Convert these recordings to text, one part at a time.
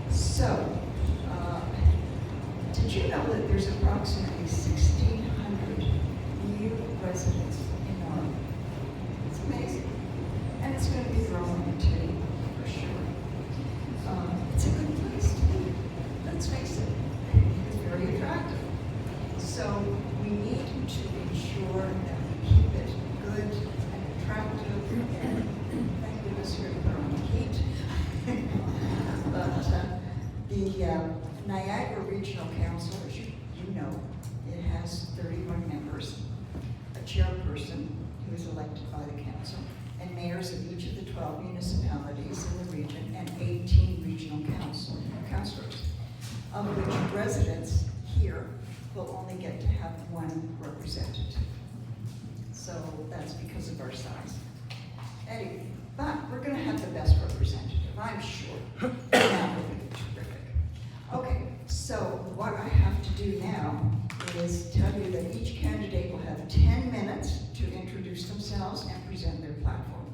So, did you know that there's approximately 1,600 new residents in Notl? It's amazing. And it's going to be growing too, for sure. It's a good place to be. Let's face it, it's very attractive. So we need to ensure that we keep it good and attractive, and thank goodness we're on heat. But the Niagara Regional Council, as you know, it has 31 members, a chairperson who is elected by the council, and mayors of each of the 12 municipalities in the region, and 18 regional councilors, of which residents here will only get to have one representative. So that's because of our size. Anyway, but we're going to have the best representative, I'm sure. That will be terrific. Okay, so what I have to do now is tell you that each candidate will have 10 minutes to introduce themselves and present their platform.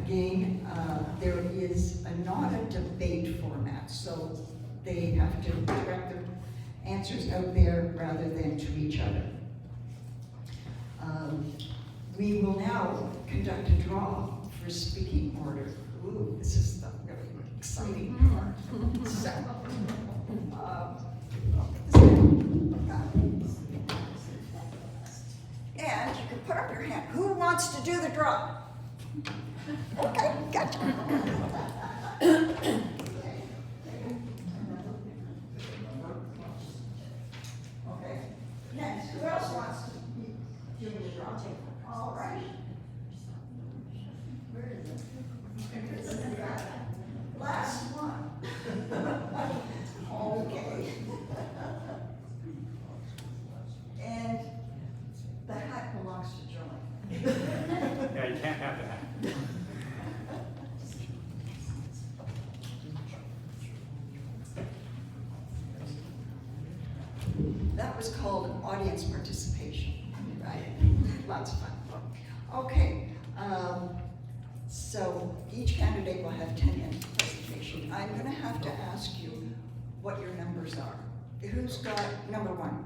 Again, there is not a debate format, so they have to direct their answers out there rather than to each other. We will now conduct a draw for speaking order. Ooh, this is the really exciting part. So, and you can put up your hand. Who wants to do the draw? Okay, gotcha. Okay, next, who else wants to do the draw? All right. Where is it? Last one. Okay. And the hat belongs to Joey. Yeah, you can't have the hat. That was called audience participation, right? Lots of fun. Okay, so each candidate will have 10 minutes presentation. I'm going to have to ask you what your numbers are. Who's got number one?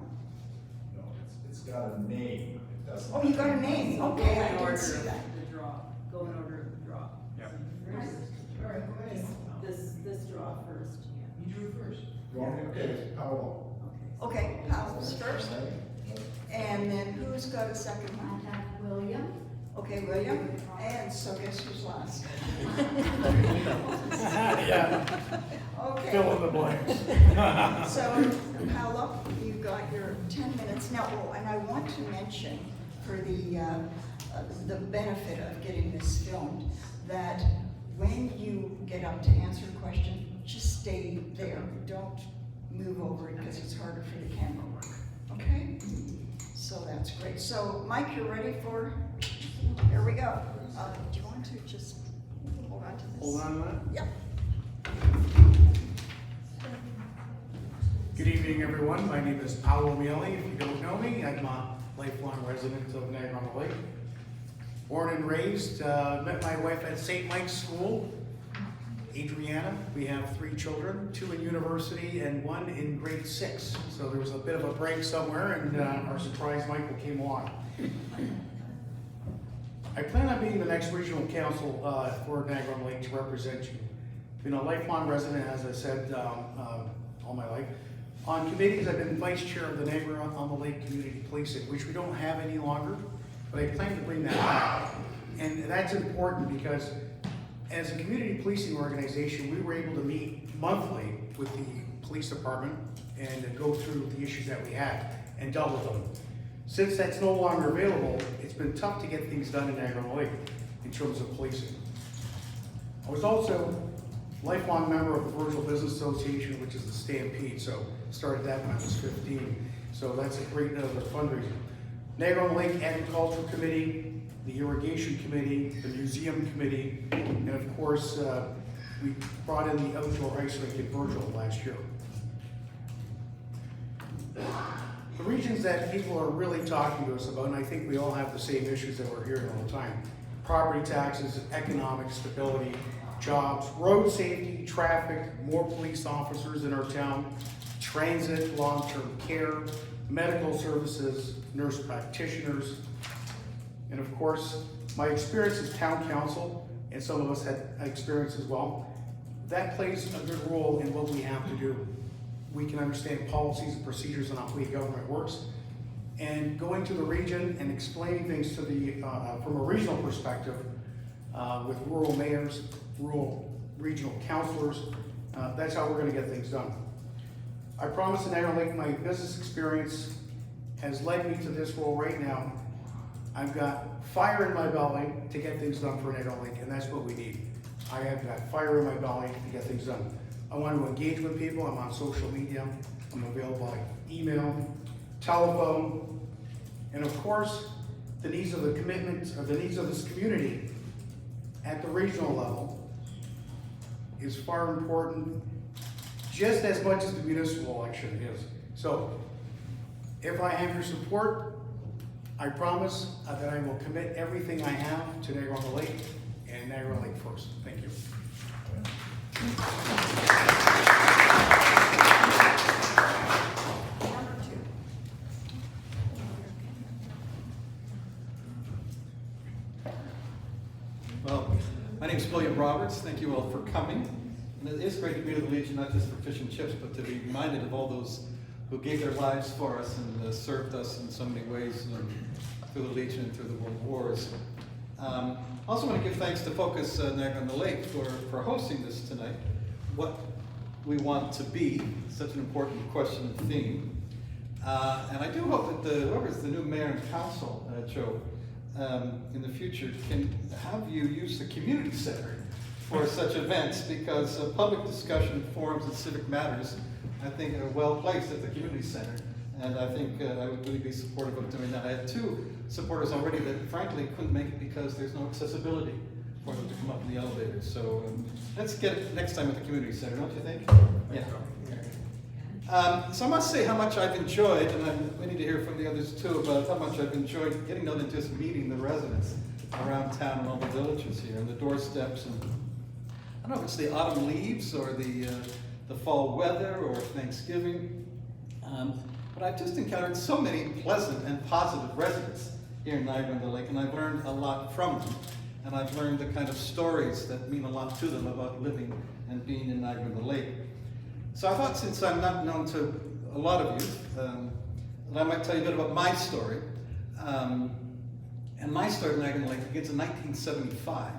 No, it's got a name. It doesn't. Oh, you got a name. Okay, I didn't see that. The draw. Go in order of the draw. Yep. All right, this draw first. You drew first. Okay, Paolo. Okay, Paolo's first. And then who's got a second one? I have William. Okay, William. And so guess who's last? Yeah, Okay. fill in the blanks. So, Paolo, you got your 10 minutes. Now, oh, and I want to mention for the benefit of getting this filmed, that when you get up to answer a question, just stay there. Don't move over it because it's harder for the camera work. Okay? So that's great. So, Mike, you're ready for, here we go. Do you want to just hold on to this? Hold on to that. Yep. Good evening, everyone. My name is Paolo Meile. If you don't know me, I'm a lifelong resident of Niagara-on-the-Lake. Born and raised, met my wife at St. Mike's School, Adriana. We have 3 children, 2 in university and 1 in grade 6. So there was a bit of a break somewhere, and our surprise Michael came along. I plan on being the next regional council for Niagara-on-the-Lake to represent you. Been a lifelong resident, as I said, all my life. On committees, I've been vice chair of the Niagara-on-the-Lake Community Policing, which we don't have any longer, but I plan to bring that back. And that's important because as a community policing organization, we were able to meet monthly with the police department and go through the issues that we had and dealt with them. Since that's no longer available, it's been tough to get things done in Niagara-on-the-Lake in terms of policing. I was also a lifelong member of the Virtual Business Association, which is the Stampede, so started that when I was 15. So that's a great fundraiser. Niagara-on-the-Lake Agricultural Committee, the Irrigation Committee, the Museum Committee, and of course, we brought in the outdoor ice rink in Virgil last year. The regions that people are really talking to us about, and I think we all have the same issues that we're hearing all the time: property taxes, economic stability, jobs, road safety, traffic, more police officers in our town, transit, long-term care, medical services, nurse practitioners, and of course, my experience as town council, and some of us had experience as well, that plays a good role in what we have to do. We can understand policies and procedures on how government works, and going to the region and explaining things to the from a regional perspective with rural mayors, rural regional councilors, that's how we're going to get things done. I promise in Niagara Lake, my business experience has led me to this role right now. I've got fire in my belly to get things done for Niagara Lake, and that's what we need. I have got fire in my belly to get things done. I want to engage with people. I'm on social media. I'm available by email, telephone, and of course, the needs of the commitment, or the needs of this community at the regional level is far important, just as much as the municipal election is. So, if I have your support, I promise that I will commit everything I have to Niagara Lake and Niagara Lake first. Thank you. Number 2. Well, my name is William Roberts. Thank you all for coming. And it is great to be with the Legion, not just for fish and chips, but to be reminded of all those who gave their lives for us and served us in so many ways through the Legion and through the World Wars. I also want to give thanks to Focus Niagara on the Lake for hosting this tonight. What we want to be, such an important question and theme. And I do hope that whoever's the new mayor and council, Joe, in the future can have you use the community center for such events, because public discussion, forums, and civic matters, I think, are well placed at the community center. And I think I would really be supportive of doing that. I had 2 supporters already that frankly couldn't make it because there's no accessibility for them to come up in the elevator. So let's get it next time at the community center, don't you think? Yeah. So I must say how much I've enjoyed, and I'm waiting to hear from the others too, about how much I've enjoyed getting out and just meeting the residents around town and all the villages here, and the doorsteps, and I don't know if it's the autumn leaves or the fall weather or Thanksgiving, but I've just encountered so many pleasant and positive residents here in Niagara on the Lake, and I've learned a lot from them, and I've learned the kind of stories that mean a lot to them about living and being in Niagara on the Lake. So I thought, since I'm not known to a lot of you, that I might tell you a bit about my story. And my story in Niagara on the Lake begins in 1975,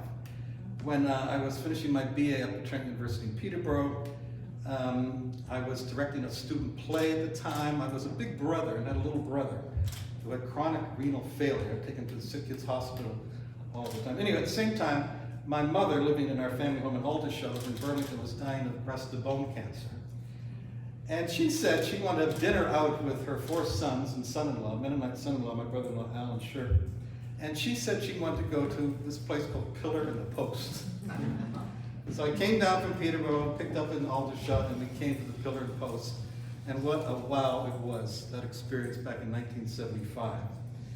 when I was finishing my BA up at Trent University in Peterborough. I was directing a student play at the time. I was a big brother and had a little brother who had chronic renal failure, taken to the Sick Kids Hospital all the time. Anyway, at the same time, my mother, living in our family home in Aldershot in Burlington, was dying of breast-to-bone cancer. And she said she wanted to have dinner out with her 4 sons and son-in-law, Mennonite son-in-law, my brother-in-law, Alan Shirk. And she said she wanted to go to this place called Pillar and the Post. So I came down from Peterborough, picked up in Aldershot, and we came to the Pillar and Post. And what a wow it was, that experience back in 1975.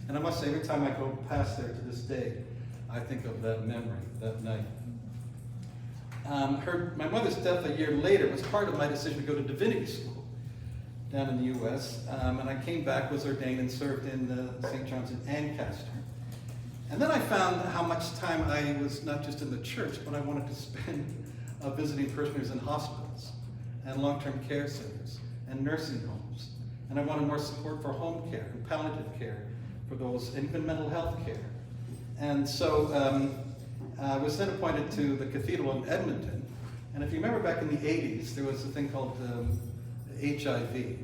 And I must say, every time I go past there to this day, I think of that memory, that night. My mother's death a year later was part of my decision to go to divinity school down in the U.S. And I came back, was ordained, and served in St. John's in Ancaster. And then I found how much time I was not just in the church, but I wanted to spend visiting parishioners in hospitals and long-term care centers and nursing homes. And I wanted more support for home care and palliative care for those, and even mental health care. And so I was then appointed to the cathedral in Edmonton. And if you remember back in the 80s, there was a thing called HIV.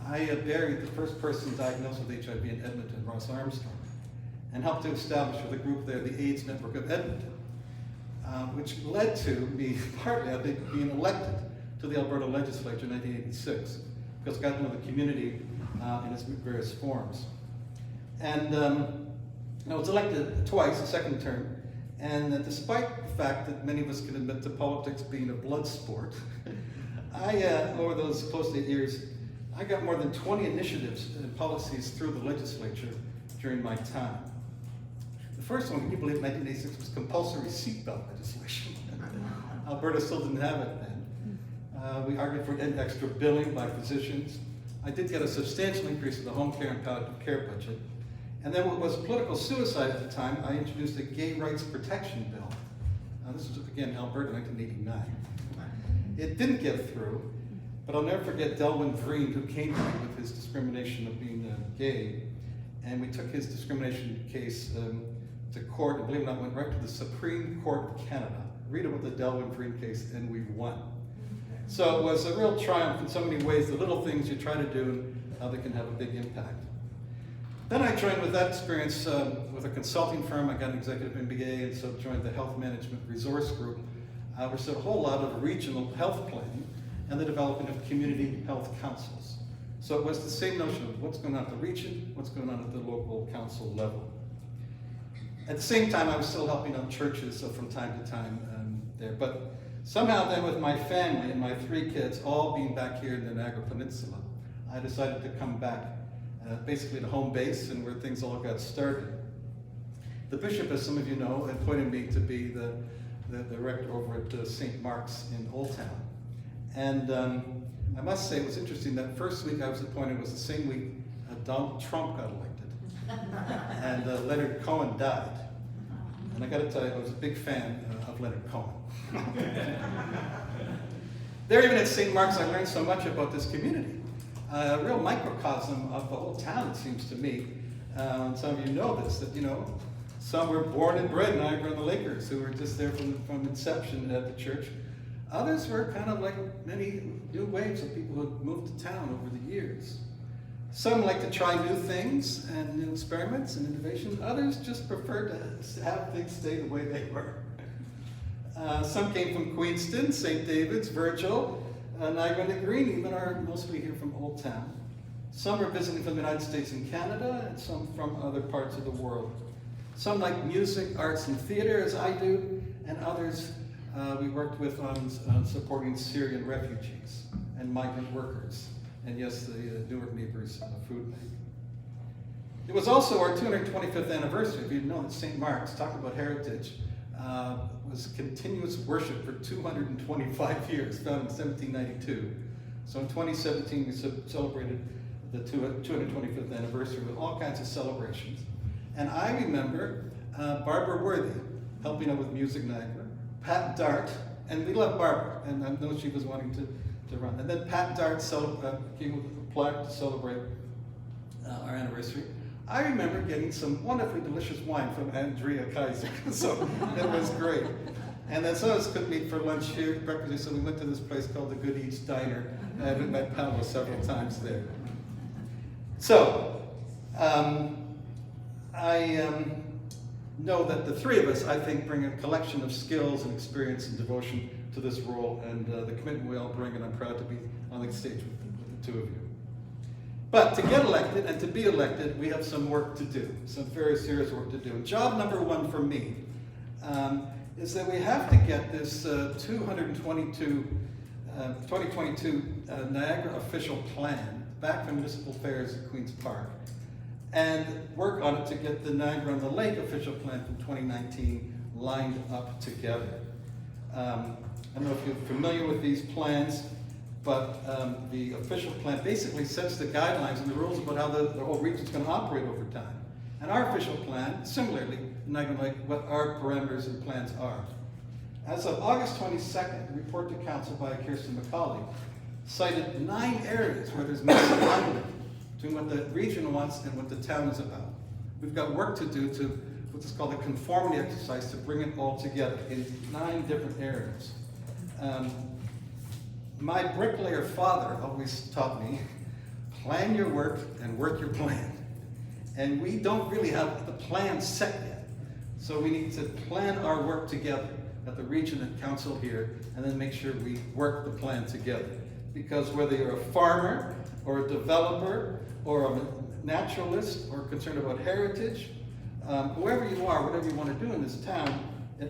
I buried the first person diagnosed with HIV in Edmonton, Ross Armstrong, and helped to establish with a group there the AIDS Network of Edmonton, which led to me, partly, I think, being elected to the Alberta legislature in 1986, because I got to know the community in its various forms. And I was elected twice, a second term, and despite the fact that many of us can admit to politics being a blood sport, over those close to 8 years, I got more than 20 initiatives and policies through the legislature during my time. The first one, can you believe, 1986, was compulsory seatbelt legislation. Alberta still didn't have it then. We argued for extra billing by physicians. I did get a substantial increase in the home care and palliative care budget. And then what was political suicide at the time, I introduced a gay rights protection bill. This was, again, Alberta, 1989. It didn't get through, but I'll never forget Delwyn Vreen, who came to me with his discrimination of being gay, and we took his discrimination case to court, and believe it or not, went right to the Supreme Court of Canada. Read about the Delwyn Vreen case, and we won. So it was a real triumph in so many ways, the little things you try to do and how they can have a big impact. Then I joined with that experience with a consulting firm. I got an executive MBA, and so joined the Health Management Resource Group, which did a whole lot of regional health planning and the development of community health councils. So it was the same notion of what's going on at the region, what's going on at the local council level. At the same time, I was still helping out churches from time to time there. But somehow then with my family and my 3 kids all being back here in the Niagara Peninsula, I decided to come back basically to home base and where things all got started. The bishop, as some of you know, appointed me to be the rector over at St. Mark's in Old Town. And I must say it was interesting that first week I was appointed was the same week Donald Trump got elected. And Leonard Cohen died. And I got to tell you, I was a big fan of Leonard Cohen. There, even at St. Mark's, I learned so much about this community. A real microcosm of the whole town, it seems to me. And some of you know this, that, you know, some were born and bred Niagara-on-the-Lakers who were just there from inception at the church. Others were kind of like many new waves of people who had moved to town over the years. Some like to try new things and new experiments and innovation. Others just prefer to have things stay the way they were. Some came from Queenston, St. David's, Virgil, Niagara-on-the-Green, even are mostly here from Old Town. Some are visiting from the United States and Canada, and some from other parts of the world. Some like music, arts, and theater, as I do, and others we worked with on supporting Syrian refugees and migrant workers, and yes, the Newark Neighbors Food Bank. It was also our 225th anniversary. If you know that St. Mark's, talk about heritage, was continuous worship for 225 years, founded in 1792. So in 2017, we celebrated the 225th anniversary with all kinds of celebrations. And I remember Barbara Worthy helping out with Music Niagara, Pat Dart, and we love Barbara, and I know she was wanting to run. And then Pat Dart came with a plaque to celebrate our anniversary. I remember getting some wonderfully delicious wine from Andrea Kaiser, so it was great. And then some of us couldn't meet for lunch here, breakfast, so we went to this place called the Good Eats Diner, and we met Paolo several times there. So, I know that the 3 of us, I think, bring a collection of skills and experience and devotion to this role, and the commitment we all bring, and I'm proud to be on the stage with the 2 of you. But to get elected and to be elected, we have some work to do, some very serious work to do. And job number 1 for me is that we have to get this 2022 Niagara official plan back from Municipal Affairs at Queen's Park and work on it to get the Niagara-on-the-Lake official plan from 2019 lined up together. I don't know if you're familiar with these plans, but the official plan basically sets the guidelines and the rules about how the whole region's going to operate over time. And our official plan, similarly, Niagara-on-the-Lake, what our parameters and plans are. As of August 22nd, a report to Council by Kirsten McCauley cited 9 areas where there's misalignment between what the region wants and what the town is about. We've got work to do to what's called a conformity exercise to bring it all together in 9 different areas. My bricklayer father always taught me, plan your work and work your plan. And we don't really have the plan set yet. So we need to plan our work together at the region and council here, and then make sure we work the plan together. Because whether you're a farmer, or a developer, or a naturalist, or concerned about heritage, whoever you are, whatever you want to do in this town,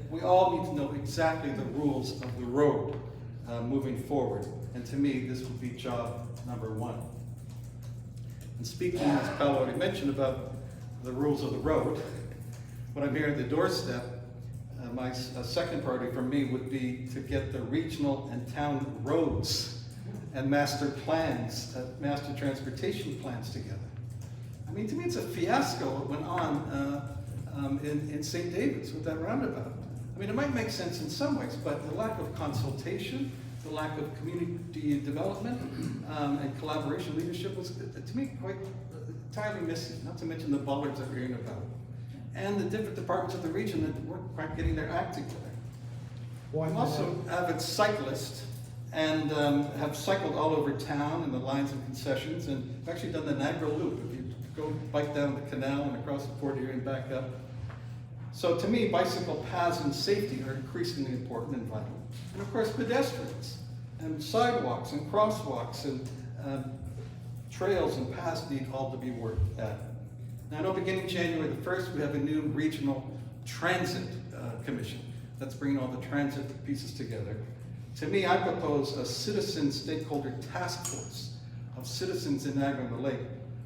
we all need to know exactly the rules of the road moving forward. And to me, this would be job number 1. And speaking, as Paolo already mentioned, about the rules of the road, when I'm here at the doorstep, a second priority for me would be to get the regional and town roads and master plans, master transportation plans together. I mean, to me, it's a fiasco what went on in St. David's with that roundabout. I mean, it might make sense in some ways, but the lack of consultation, the lack of community development and collaboration leadership was, to me, quite entirely missing, not to mention the bollards that we're hearing about. And the different departments of the region that weren't quite getting their act together. I'm also an avid cyclist and have cycled all over town in the lines and concessions, and I've actually done the Niagara Loop. If you go bike down the canal and across the port area and back up. So to me, bicycle paths and safety are increasingly important and vital. And of course, pedestrians and sidewalks and crosswalks and trails and paths need all to be worked at. Now I know beginning January the 1st, we have a new regional transit commission that's bringing all the transit pieces together. To me, I propose a citizen stakeholder task force of citizens in Niagara-on-the-Lake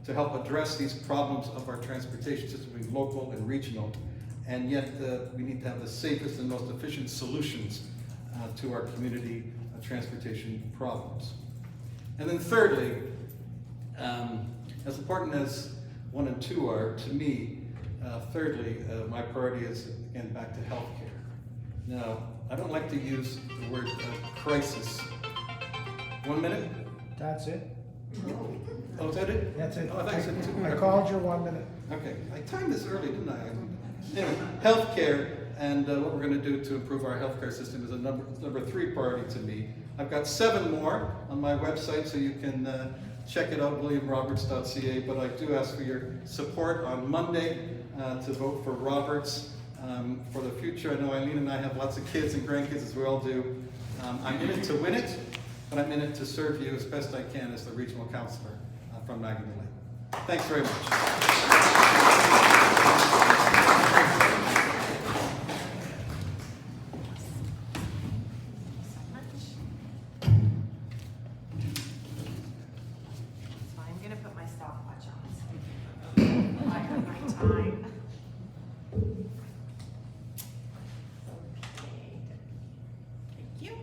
to help address these problems of our transportation system, being local and regional, and yet we need to have the safest and most efficient solutions to our community transportation problems. And then thirdly, as important as 1 and 2 are, to me, thirdly, my priority is, again, back to healthcare. Now, I don't like to use the word crisis. 1 minute? That's it? Oh, is that it? That's it. Oh, I thought you said 2 I minutes. called you 1 minute. Okay, I timed this early, didn't I? Anyway, healthcare and what we're going to do to improve our healthcare system is a number 3 priority to me. I've got 7 more on my website, so you can check it out, williamroberts.ca, but I do ask for your support on Monday to vote for Roberts for the future. I know Eileen and I have lots of kids and grandkids, as we all do. I'm in it to win it, but I'm in it to serve you as best I can as the regional councillor from Niagara-on-the-Lake. Thanks very much. So I'm gonna put my stopwatch on, so I have my time. Okay, thank you.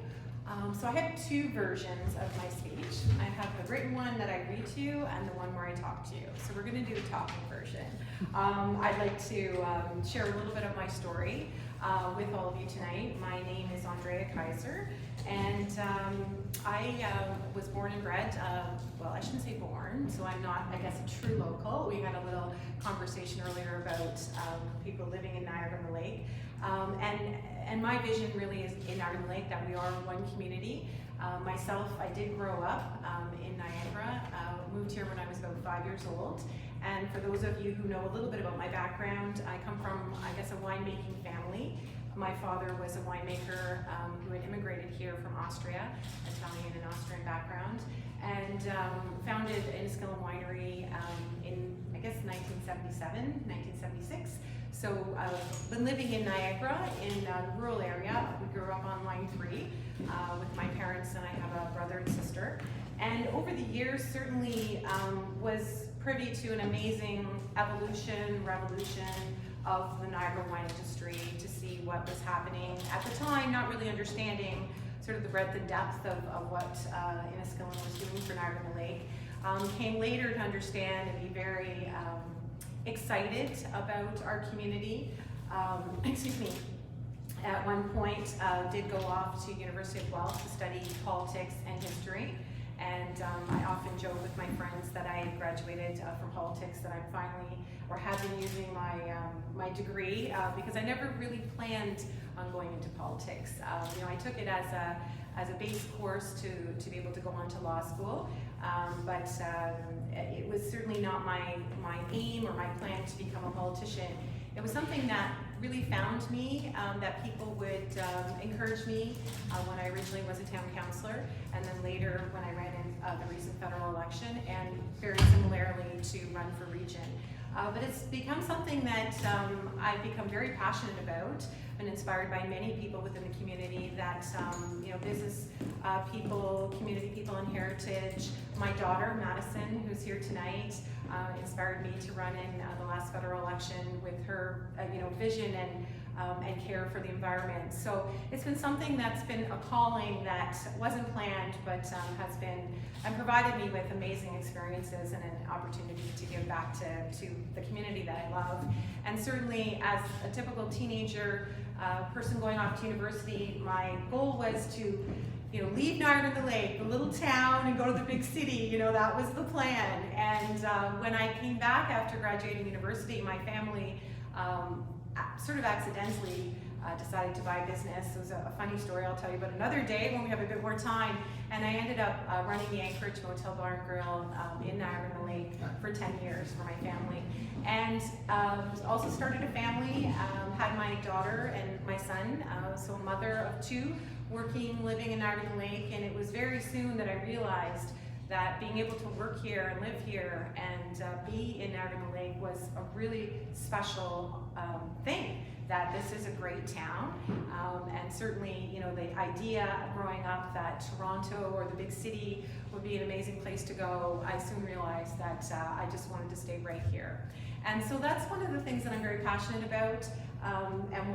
So I have 2 versions of my speech. I have the written one that I read to you and the one where I talk to you. So we're gonna do the talking version. I'd like to share a little bit of my story with all of you tonight. My name is Andrea Kaiser, and I was born and bred, well, I shouldn't say born, so I'm not, I guess, a true local. We had a little conversation earlier about people living in Niagara-on-the-Lake. And my vision really is in Niagara-on-the-Lake that we are one community. Myself, I did grow up in Niagara, moved here when I was about 5 years old. And for those of you who know a little bit about my background, I come from, I guess, a winemaking family. My father was a winemaker who had immigrated here from Austria, Italian and Austrian background, and founded Enniskillen Winery in, I guess, 1977, 1976. So I've been living in Niagara in the rural area. We grew up on Line 3 with my parents, and I have a brother and sister. And over the years, certainly was privy to an amazing revolution of the Niagara wine industry, to see what was happening at the time, not really understanding sort of the breadth and depth of what Enniskillen was doing for Niagara-on-the-Lake. Came later to understand and be very excited about our community. Excuse me. At one point, did go off to University of Guelph to study politics and history. And I often joke with my friends that I graduated from politics, that I'm finally, or have been using my degree, because I never really planned on going into politics. You know, I took it as a base course to be able to go on to law school, but it was certainly not my aim or my plan to become a politician. It was something that really found me, that people would encourage me when I originally was a town councillor, and then later when I ran in the recent federal election, and very similarly to run for region. But it's become something that I've become very passionate about, and inspired by many people within the community, that you know, business people, community people in heritage. My daughter, Madison, who's here tonight, inspired me to run in the last federal election with her you know, vision and and care for the environment. So it's been something that's been a calling that wasn't planned, but has been and provided me with amazing experiences and an opportunity to give back to the community that I love. And certainly as a typical teenager, person going off to university, my goal was to leave Niagara-on-the-Lake, the little town, and go to the big city. That was the plan. And when I came back after graduating university, my family sort of accidentally decided to buy a business. It was a funny story I'll tell you about another day when we have a bit more time. And I ended up running the Anchorage Motel Bar and Grill in Niagara-on-the-Lake for 10 years for my family. And also started a family, had my daughter and my son, so a mother of two, living in Niagara-on-the-Lake. And it was very soon that I realized that being able to work here and live here and be in Niagara-on-the-Lake was a really special thing, that this is a great town. And certainly, the idea growing up that Toronto or the big city would be an amazing place to go, I soon realized that I just wanted to stay right here. And so that's one of the things that I'm very passionate about. And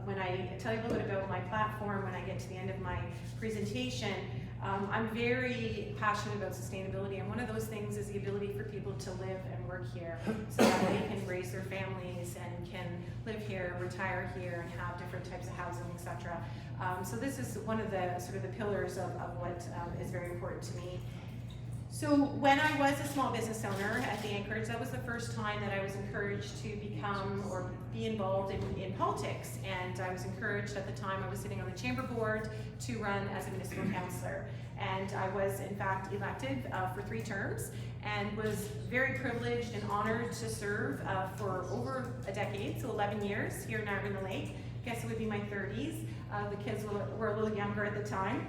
when I tell you a little bit about my platform, when I get to the end of my presentation, I'm very passionate about sustainability, and one of those things is the ability for people to live and work here so that they can raise their families and can live here, retire here, and have different types of housing, etc. So this is one of the sort of the pillars of what is very important to me. So when I was a small business owner at the Anchorage, that was the first time that I was encouraged to become or be involved in politics. And I was encouraged at the time, I was sitting on the chamber board, to run as a municipal councillor. And I was in fact elected for 3 terms and was very privileged and honored to serve for over a decade, so 11 years here in Niagara-on-the-Lake. I guess it would be my 30s. The kids were a little younger at the time.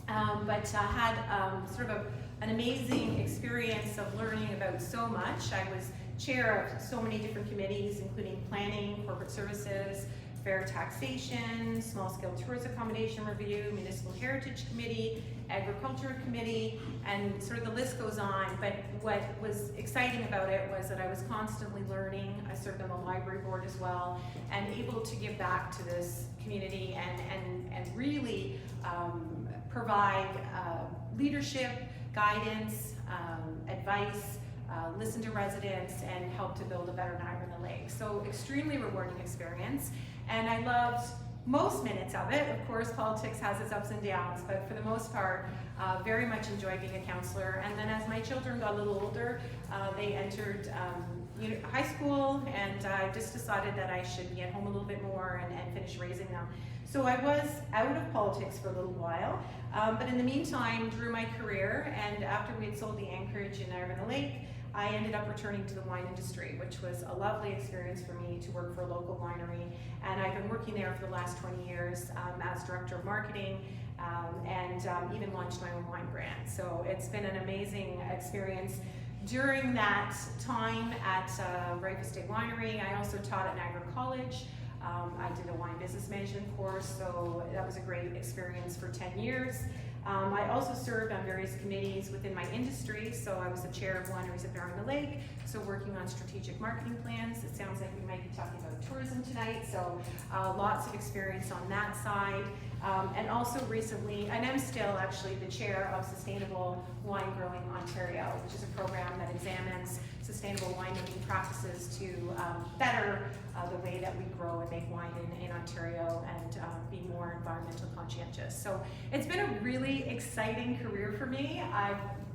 But had sort of an amazing experience of learning about so much. I was chair of so many different committees, including planning, corporate services, fair taxation, small scale tourist accommodation review, municipal heritage committee, agriculture committee, and sort of the list goes on. But what was exciting about it was that I was constantly learning. I served on the library board as well, and able to give back to this community and really provide leadership, guidance, advice, listen to residents, and help to build a better Niagara-on-the-Lake. So extremely rewarding experience, and I loved most minutes of it. Of course, politics has its ups and downs, but for the most part, very much enjoyed being a counselor. And then as my children got a little older, they entered high school, and I just decided that I should be at home a little bit more and finish raising them. So I was out of politics for a little while, but in the meantime, drew my career, and after we had sold the Anchorage in Niagara-on-the-Lake, I ended up returning to the wine industry, which was a lovely experience for me to work for a local winery. And I've been working there for the last 20 years as director of marketing, and even launched my own wine brand. So it's been an amazing experience. During that time at Ripe Estate Winery, I also taught at Niagara College. I did a wine business management course, so that was a great experience for 10 years. I also served on various committees within my industry, so I was the chair of Wineries at Niagara-on-the-Lake, so working on strategic marketing plans. It sounds like we might be talking about tourism tonight, so lots of experience on that side. And also recently, and I'm still actually the chair of Sustainable Wine Growing Ontario, which is a program that examines sustainable winemaking practices to better the way that we grow and make wine in Ontario and be more environmentally conscientious. So it's been a really exciting career for me.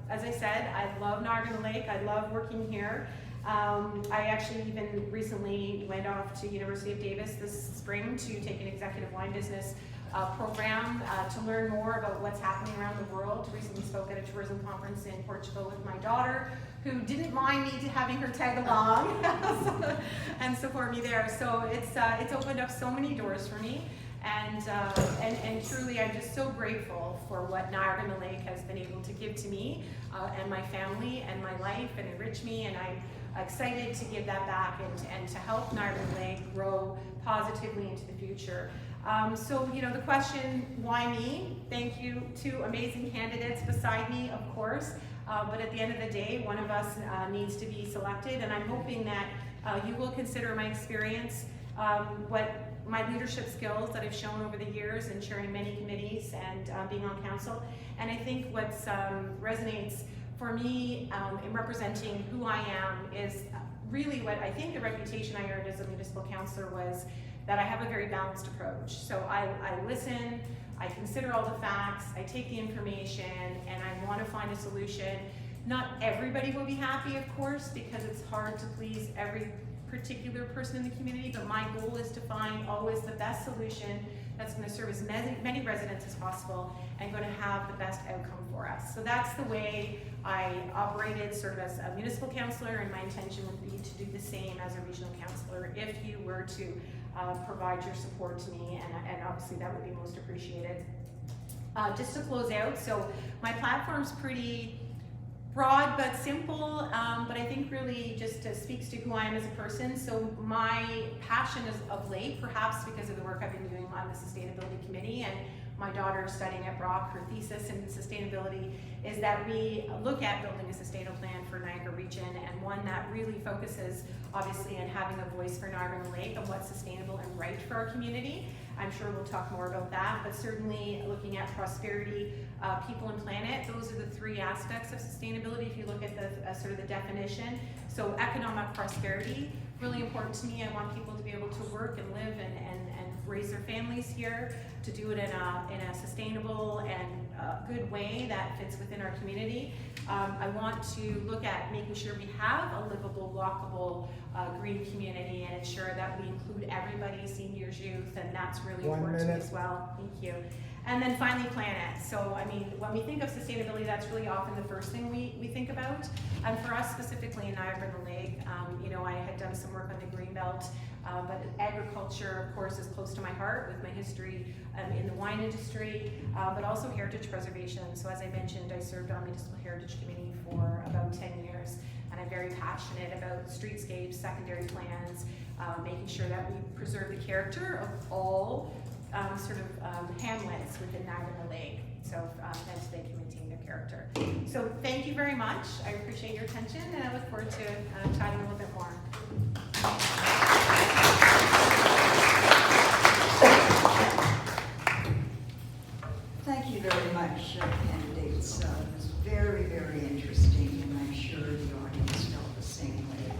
As I said, I love Niagara-on-the-Lake. I love working here. I actually even recently went off to University of Davis this spring to take an executive wine business program to learn more about what's happening around the world. Recently spoke at a tourism conference in Portugal with my daughter, who didn't mind me having her tag along and support me there. So it's opened up so many doors for me, and truly I'm just so grateful for what Niagara-on-the-Lake has been able to give to me and my family and my life and enrich me, and I'm excited to give that back and to help Niagara-on-the-Lake grow positively into the future. So, the question, why me? Thank you to amazing candidates beside me, of course. But at the end of the day, one of us needs to be selected, and I'm hoping that you will consider my experience. What my leadership skills that I've shown over the years in chairing many committees and being on council. And I think what resonates for me in representing who I am is really what I think the reputation I earned as a municipal councillor was that I have a very balanced approach. So I listen, I consider all the facts, I take the information, and I want to find a solution. Not everybody will be happy, of course, because it's hard to please every particular person in the community, but my goal is to find always the best solution that's going to serve as many residents as possible and going to have the best outcome for us. So that's the way I operated sort of as a municipal councillor, and my intention would be to do the same as a regional councillor if you were to provide your support to me, and obviously that would be most appreciated. Just to close out, so my platform's pretty broad but simple, but I think really just speaks to who I am as a person. So my passion is of late, perhaps because of the work I've been doing on the Sustainability Committee, and my daughter studying at Brock, her thesis in sustainability, is that we look at building a sustainable plan for Niagara region, and one that really focuses obviously on having a voice for Niagara and the Lake and what's sustainable and right for our community. I'm sure we'll talk more about that, but certainly looking at prosperity, people and planet, those are the three aspects of sustainability if you look at the sort of the definition. So economic prosperity, really important to me. I want people to be able to work and live and raise their families here, to do it in a sustainable and good way that fits within our community. I want to look at making sure we have a livable, walkable, green community, and ensure that we include everybody, seniors, youth, and that's really important to me as well. Thank you. And then finally, planet. So, I mean, when we think of sustainability, that's really often the first thing we think about. And for us specifically in Niagara and the Lake, you know, I had done some work on the Greenbelt, but agriculture, of course, is close to my heart with my history in the wine industry, but also heritage preservation. So as I mentioned, I served on the Municipal Heritage Committee for about 10 years, and I'm very passionate about streetscapes, secondary plans, making sure that we preserve the character of all sort of hamlets within Niagara and the Lake, so that they can maintain their character. So thank you very much. I appreciate your attention, and I look forward to chatting a little bit more. Thank you very much, candidates. It was very, very interesting, and I'm sure the audience felt the same way.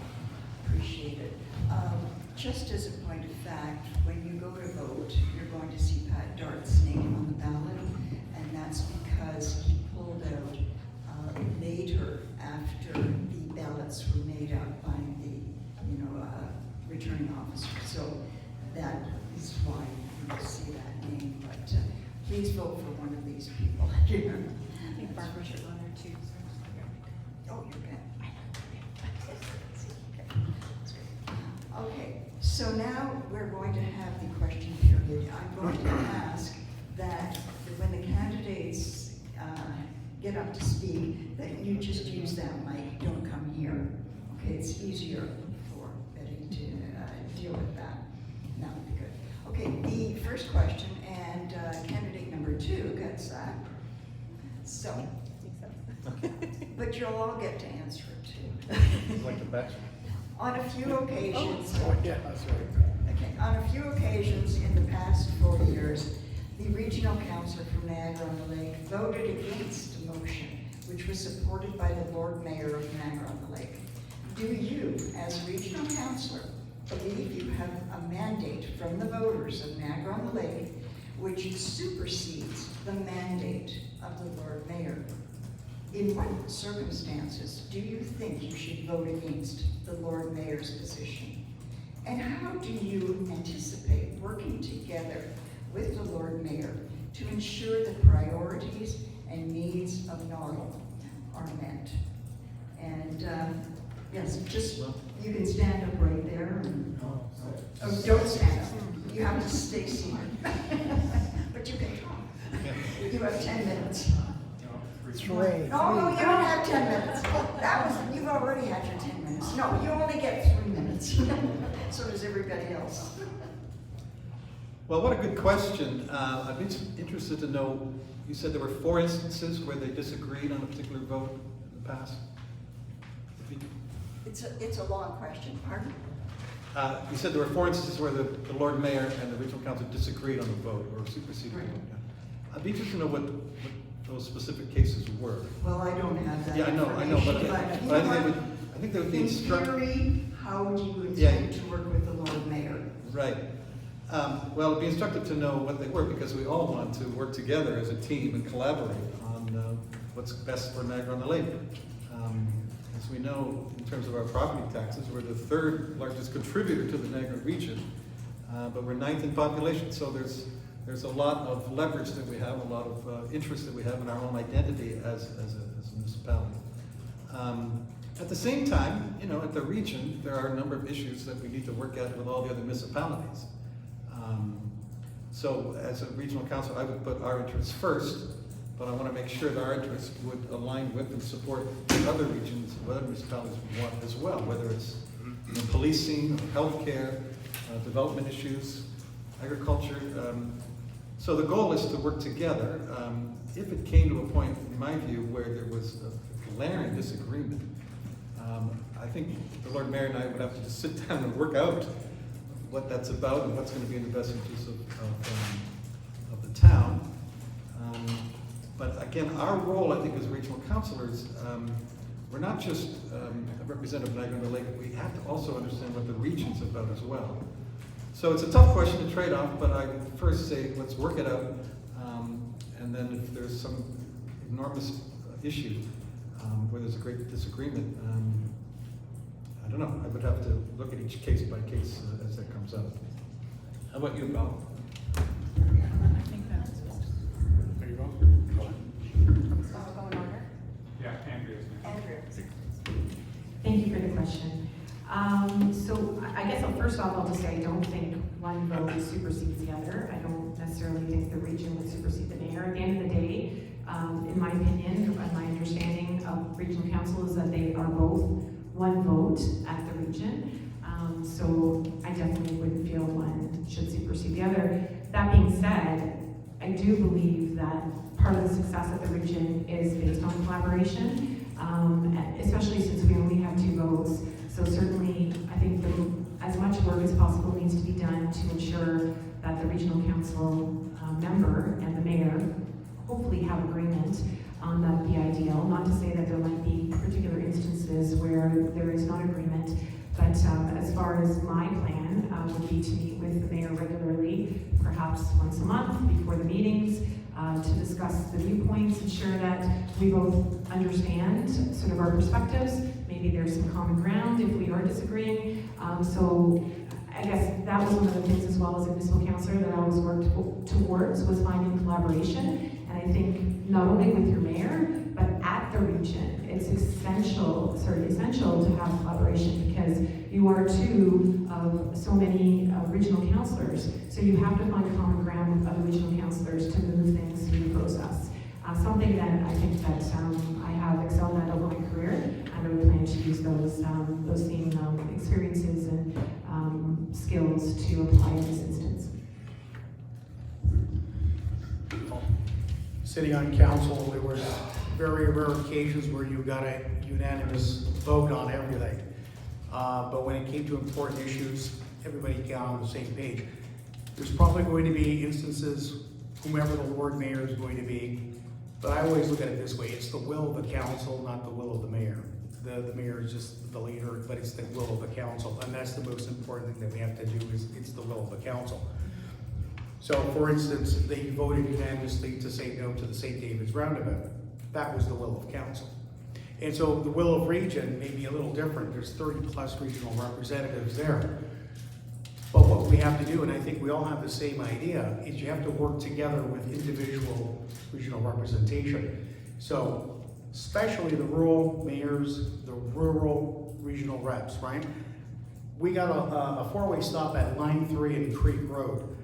Appreciate it. Just as a point of fact, when you go to vote, you're going to see Pat Dart's name on the ballot, and that's because he pulled out later after the ballots were made up by the, returning officer. So that is why you will see that name. But please vote for one of these people. I think Barbara should go on there too. Oh, you're good. Okay, so now we're going to have the question period. I'm going to ask that when the candidates get up to speak, that you just use that mic, don't come here. Okay, it's easier for Betty to deal with that. That would be good. Okay, the first question, and candidate number 2 gets that. So, but you'll all get to answer it too. Like the bachelor. On a few occasions, Oh, yeah, that's right. okay, on a few occasions in the past 4 years, the regional councillor from Niagara on the Lake voted against a motion which was supported by the Lord Mayor of Niagara on the Lake. Do you, as regional councillor, believe you have a mandate from the voters of Niagara on the Lake which supersedes the mandate of the Lord Mayor? In what circumstances do you think you should vote against the Lord Mayor's position? And how do you anticipate working together with the Lord Mayor to ensure the priorities and needs of Notl are met? And yes, just, you can stand up right there. And, oh, don't stand up. You have to stay seated. But you can talk. You have 10 minutes. No, you don't have 10 minutes. You've already had your 10 minutes. No, you only get 3 minutes. So does everybody else. Well, what a good question. I'd be interested to know, you said there were 4 instances where they disagreed on a particular vote in the past? It's a long question, pardon? You said there were 4 instances where the Lord Mayor and the regional council disagreed on the vote or superseded the vote. Yeah. I'd be interested to know what those specific cases were. Well, I don't have that Yeah, I know, but I think they would be in instructed. theory, how would you Yeah. intend to work with the Lord Mayor? Right. Well, it'd be instructive to know what they were, because we all want to work together as a team and collaborate on what's best for Niagara-on-the-Lake. As we know, in terms of our property taxes, we're the 3rd largest contributor to the Niagara region, but we're 9th in population, so there's a lot of leverage that we have, a lot of interest that we have in our own identity as a municipality. At the same time, at the region, there are a number of issues that we need to work at with all the other municipalities. So as a regional council, I would put our interests first, but I want to make sure that our interests would align with and support other regions, what other municipalities want as well, whether it's policing, healthcare, development issues, agriculture. So the goal is to work together. If it came to a point, in my view, where there was a glaring disagreement, I think the Lord Mayor and I would have to just sit down and work out what that's about and what's going to be in the best interest of the town. But again, our role, I think, as regional councilors, we're not just a representative of Niagara-on-the-Lake. We have to also understand what the region's about as well. So it's a tough question to trade off, but I would first say, let's work it out. And then if there's some enormous issue where there's a great disagreement, I don't know, I would have to look at each case by case as that comes up. How about you, Paolo? I think that's There you go. going over. Yeah, Andrea's next. Andrew. Thank you for the question. So I guess first off, I'll just say I don't think one vote supersedes the other. I don't necessarily think the region would supersede the mayor. At the end of the day, in my opinion, my understanding of regional council is that they are both one vote at the region. So I definitely wouldn't feel one should supersede the other. That being said, I do believe that part of the success of the region is based on collaboration, especially since we only have 2 votes. So certainly, I think as much work as possible needs to be done to ensure that the regional council member and the mayor hopefully have agreement. That would be ideal. Not to say that there might be particular instances where there is not agreement, but as far as my plan would be to meet with the mayor regularly, perhaps once a month before the meetings, to discuss the viewpoints, ensure that we both understand sort of our perspectives. Maybe there's some common ground if we are disagreeing. So I guess that was one of the things as well as a municipal councillor that I always worked towards, was finding collaboration. And I think not only with your mayor, but at the region, it's essential to have collaboration, because you are 2 of so many regional councillors. So you have to find a common ground with other regional councillors to move things through the process. Something that I think that I have excelled at over my career, and I really plan to use those same experiences and skills to apply in this instance. Sitting on council, there was very rare occasions where you got a unanimous vote on everything. But when it came to important issues, everybody got on the same page. There's probably going to be instances, whomever the Lord Mayor is going to be, but I always look at it this way: it's the will of the council, not the will of the mayor. The mayor is just the leader, but it's the will of the council, and that's the most important thing that we have to do, is it's the will of the council. So, for instance, they voted unanimously to say no to the St. David's Roundabout. That was the will of council. And so the will of region may be a little different. There's 30+ regional representatives there. But what we have to do, and I think we all have the same idea, is you have to work together with individual regional representation. So, especially the rural mayors, the rural regional reps, right? We got a 4-way stop at line 3 in Creek Road.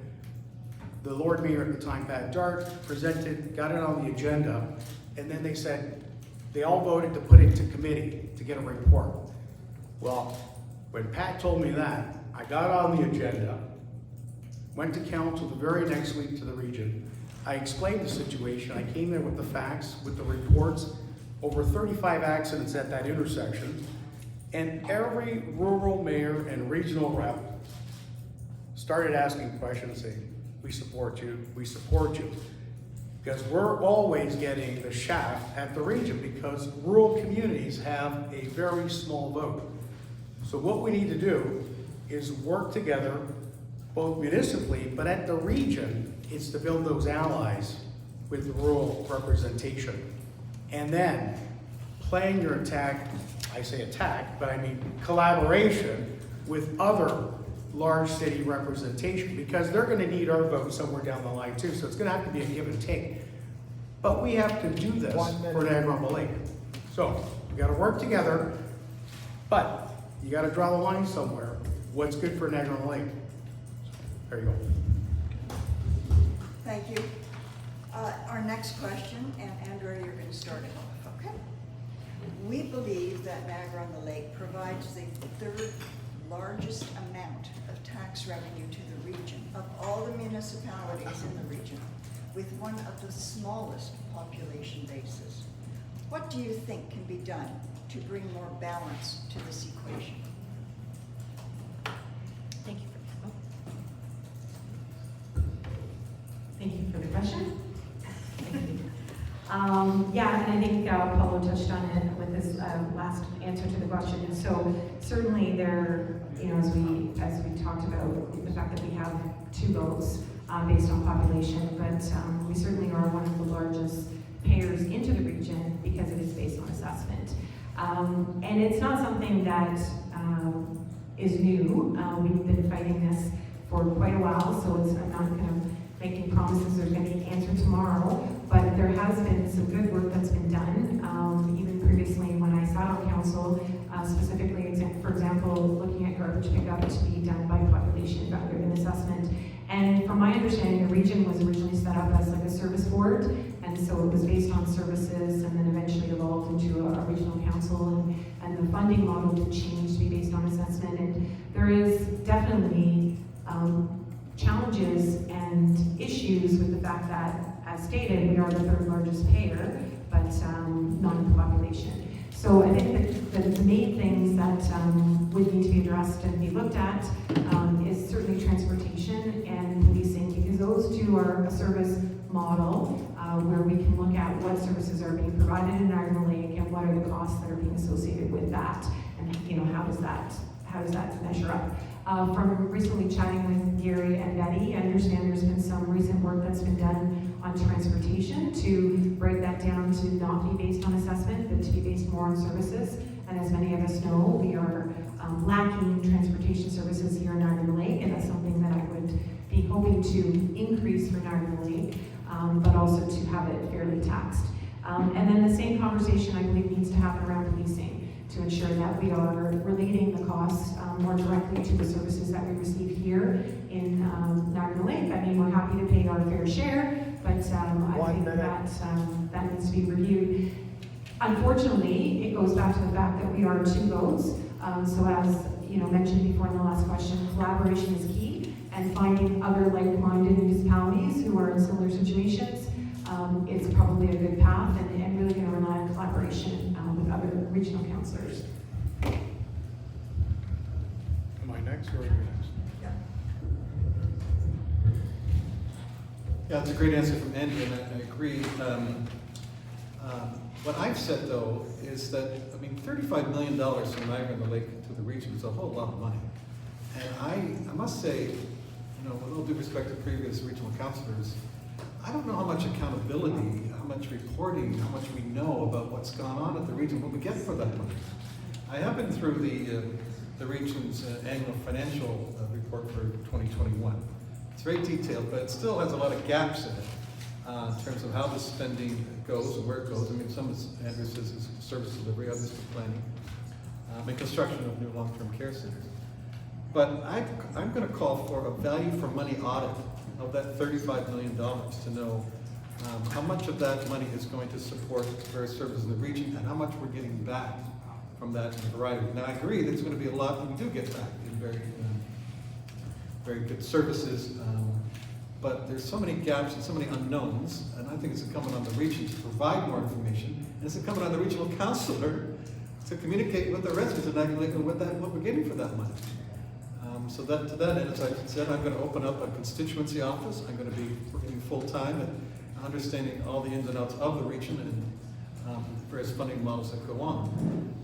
The Lord Mayor at the time, Pat Dart, presented, got it on the agenda, and then they said, they all voted to put it to committee to get a report. Well, when Pat told me that, I got on the agenda, went to council the very next week to the region. I explained the situation. I came there with the facts, with the reports, over 35 accidents at that intersection. And every rural mayor and regional rep started asking questions saying, we support you, we support you. Because we're always getting the shaft at the region because rural communities have a very small vote. So what we need to do is work together, both municipally, but at the region, it's to build those allies with rural representation. And then playing your attack, I say attack, but I mean collaboration with other large city representation, because they're gonna need our vote somewhere down the line too, so it's gonna have to be a give and take. But we have to do this for Niagara-on-the-Lake. So, we gotta work together, but you gotta draw the line somewhere. What's good for Niagara-on-the-Lake? There you go. Thank you. Our next question, and Andrea, you're going to start it off, okay? We believe that Niagara-on-the-Lake provides the third largest amount of tax revenue to the region of all the municipalities in the region, with one of the smallest population bases. What do you think can be done to bring more balance to this equation? Thank you Thank you for the question. Thank you. Yeah, and I think Paolo touched on it with his last answer to the question. So certainly there, you know, as we talked about the fact that we have 2 votes based on population, but we certainly are one of the largest payers into the region because it is based on assessment. And it's not something that is new. We've been fighting this for quite a while, so I'm not kind of making promises there's going to be an answer tomorrow, but there has been some good work that's been done. Even previously when I sat on council, specifically, for example, looking at garbage pickup to be done by population rather than assessment. And from my understanding, the region was originally set up as like a service board, and so it was based on services and then eventually evolved into a regional council, and the funding model did change to be based on assessment. And there is definitely challenges and issues with the fact that, as stated, we are the 3rd largest payer, but not in the population. So I think that the main things that would need to be addressed and be looked at is certainly transportation and policing, because those 2 are a service model where we can look at what services are being provided in Niagara Lake and what are the costs that are being associated with that, and you know, how does that measure up? From recently chatting with Gary and Betty, I understand there's been some recent work that's been done on transportation to break that down to not be based on assessment, but to be based more on services. And as many of us know, we are lacking transportation services here in Niagara Lake, and that's something that I would be hoping to increase for Niagara Lake, but also to have it fairly taxed. And then the same conversation I believe needs to happen around policing, to ensure that we are relating the costs more directly to the services that we receive here in Niagara Lake. I mean, we're happy to pay our fair share, but I think that needs to be reviewed. Unfortunately, it goes back to the fact that we are 2 votes. So as you know, mentioned before in the last question, collaboration is key, and finding other like-minded municipalities who are in similar situations is probably a good path, and really going to rely on collaboration with other regional councillors. Am I next or are you next? Yeah. Yeah, that's a great answer from Andrea, and I agree. What I've said, though, is that, I mean, $35 million from Niagara-on-the-Lake to the region is a whole lot of money. And I must say, you know, with all due respect to previous regional councillors, I don't know how much accountability, how much reporting, how much we know about what's gone on at the region, what we get for that money. I have been through the region's annual financial report for 2021. It's very detailed, but it still has a lot of gaps in it in terms of how the spending goes and where it goes. I mean, some is, Andrea says, is service delivery, others for planning, and construction of new long-term care centers. But I'm going to call for a value for money audit of that $35 million to know how much of that money is going to support various services in the region and how much we're getting back from that in a variety. Now, I agree there's going to be a lot that we do get back in very good services, but there's so many gaps and so many unknowns, and I think it's incumbent on the region to provide more information, and it's incumbent on the regional councillor to communicate with the residents and Niagara Lake and what we're getting for that money. So that, to that end, as I said, I'm going to open up a constituency office. I'm going to be working full-time and understanding all the ins and outs of the region and various funding models that go on.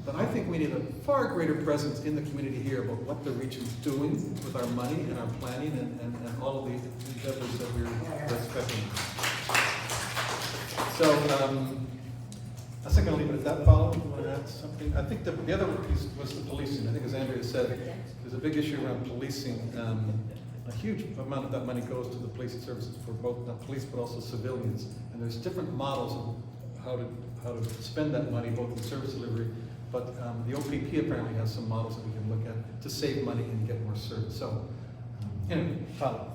But I think we need a far greater presence in the community here about what the region's doing with our money and our planning and all of the endeavors that we're expecting. So I think I'll leave it at that, Paolo. You want to add something? I think the other piece was the policing. I think as Andrea said, there's a big issue around policing. A huge amount of that money goes to the police services for both not police but also civilians. And there's different models of how to spend that money, both in service delivery. But the OPP apparently has some models that we can look at to save money and get more service. So anyway, Paolo.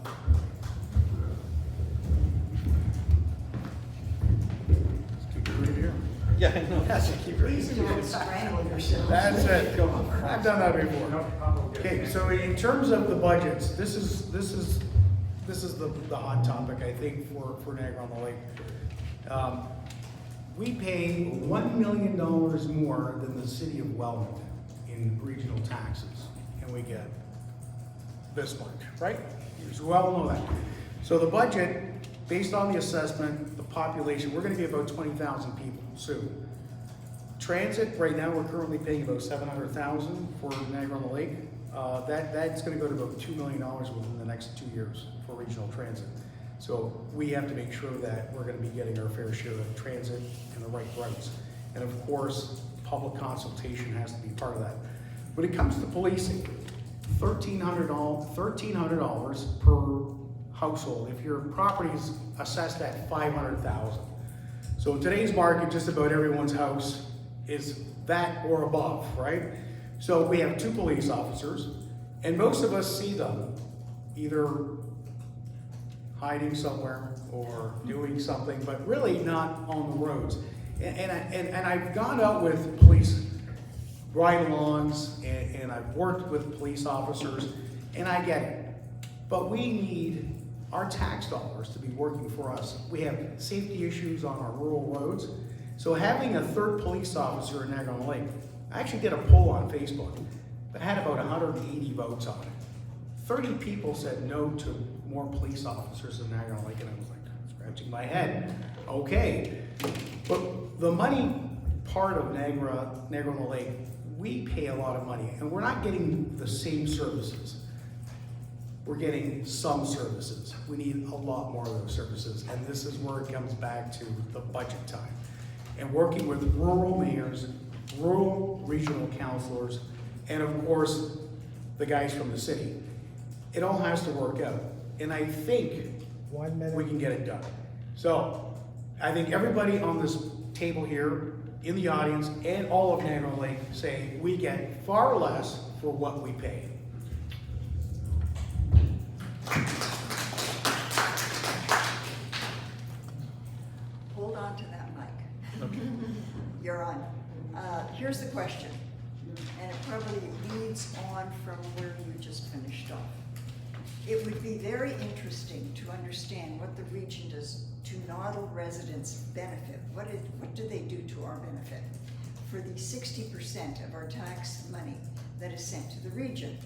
Yeah, I know. Yes, keep Please reading. don't strangle yourself. That's it. I've done that before. Okay, so in terms of the budgets, this is the hot topic, I think, for Niagara on the Lake. We pay $1 million more than the city of Wellington in regional taxes, and we get this much, right? You well know that. So the budget, based on the assessment, the population, we're gonna be about 20,000 people soon. Transit, right now, we're currently paying about $700,000 for Niagara on the Lake. That's gonna go to about $2 million within the next 2 years for regional transit. So we have to make sure that we're gonna be getting our fair share of transit and the right routes. And of course, public consultation has to be part of that. When it comes to policing, $1,300 per household if your property is assessed at $500,000. So in today's market, just about everyone's house is that or above, right? So we have 2 police officers, and most of us see them either hiding somewhere or doing something, but really not on the roads. And I've gone out with police ride-alongs, and I've worked with police officers, and I get it. But we need our tax dollars to be working for us. We have safety issues on our rural roads. So having a 3rd police officer in Niagara on the Lake, I actually did a poll on Facebook that had about 180 votes on it. 30 people said no to more police officers in Niagara on the Lake, and I was like, scratching my head. Okay, but the money part of Niagara on the Lake, we pay a lot of money, and we're not getting the same services. We're getting some services. We need a lot more of those services, and this is where it comes back to the budget time. And working with rural mayors, rural regional councilors, and of course, the guys from the city. It all has to work out, and I think we can get it done. So, I think everybody on this table here, in the audience, and all of Niagara on the Lake say we get far less for what we pay. Hold on to that mic. You're on. Here's the question, and it probably leads on from where you just finished off. It would be very interesting to understand what the region does to Notl residents benefit. What do they do to our benefit? For the 60% of our tax money that is sent to the region,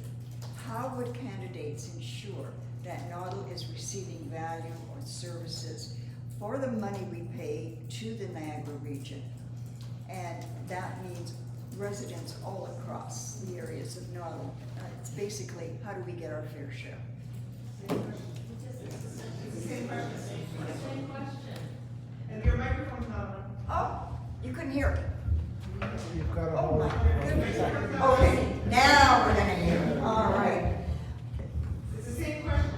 how would candidates ensure that Notl is receiving value or services for the money we pay to the Niagara region? And that means residents all across the areas of Notl. It's basically, how do we get our fair share? Same question. And your microphone's not on. Oh, you couldn't hear it. You've got Oh my goodness. Okay, now we're gonna hear it. All right. It's the same question.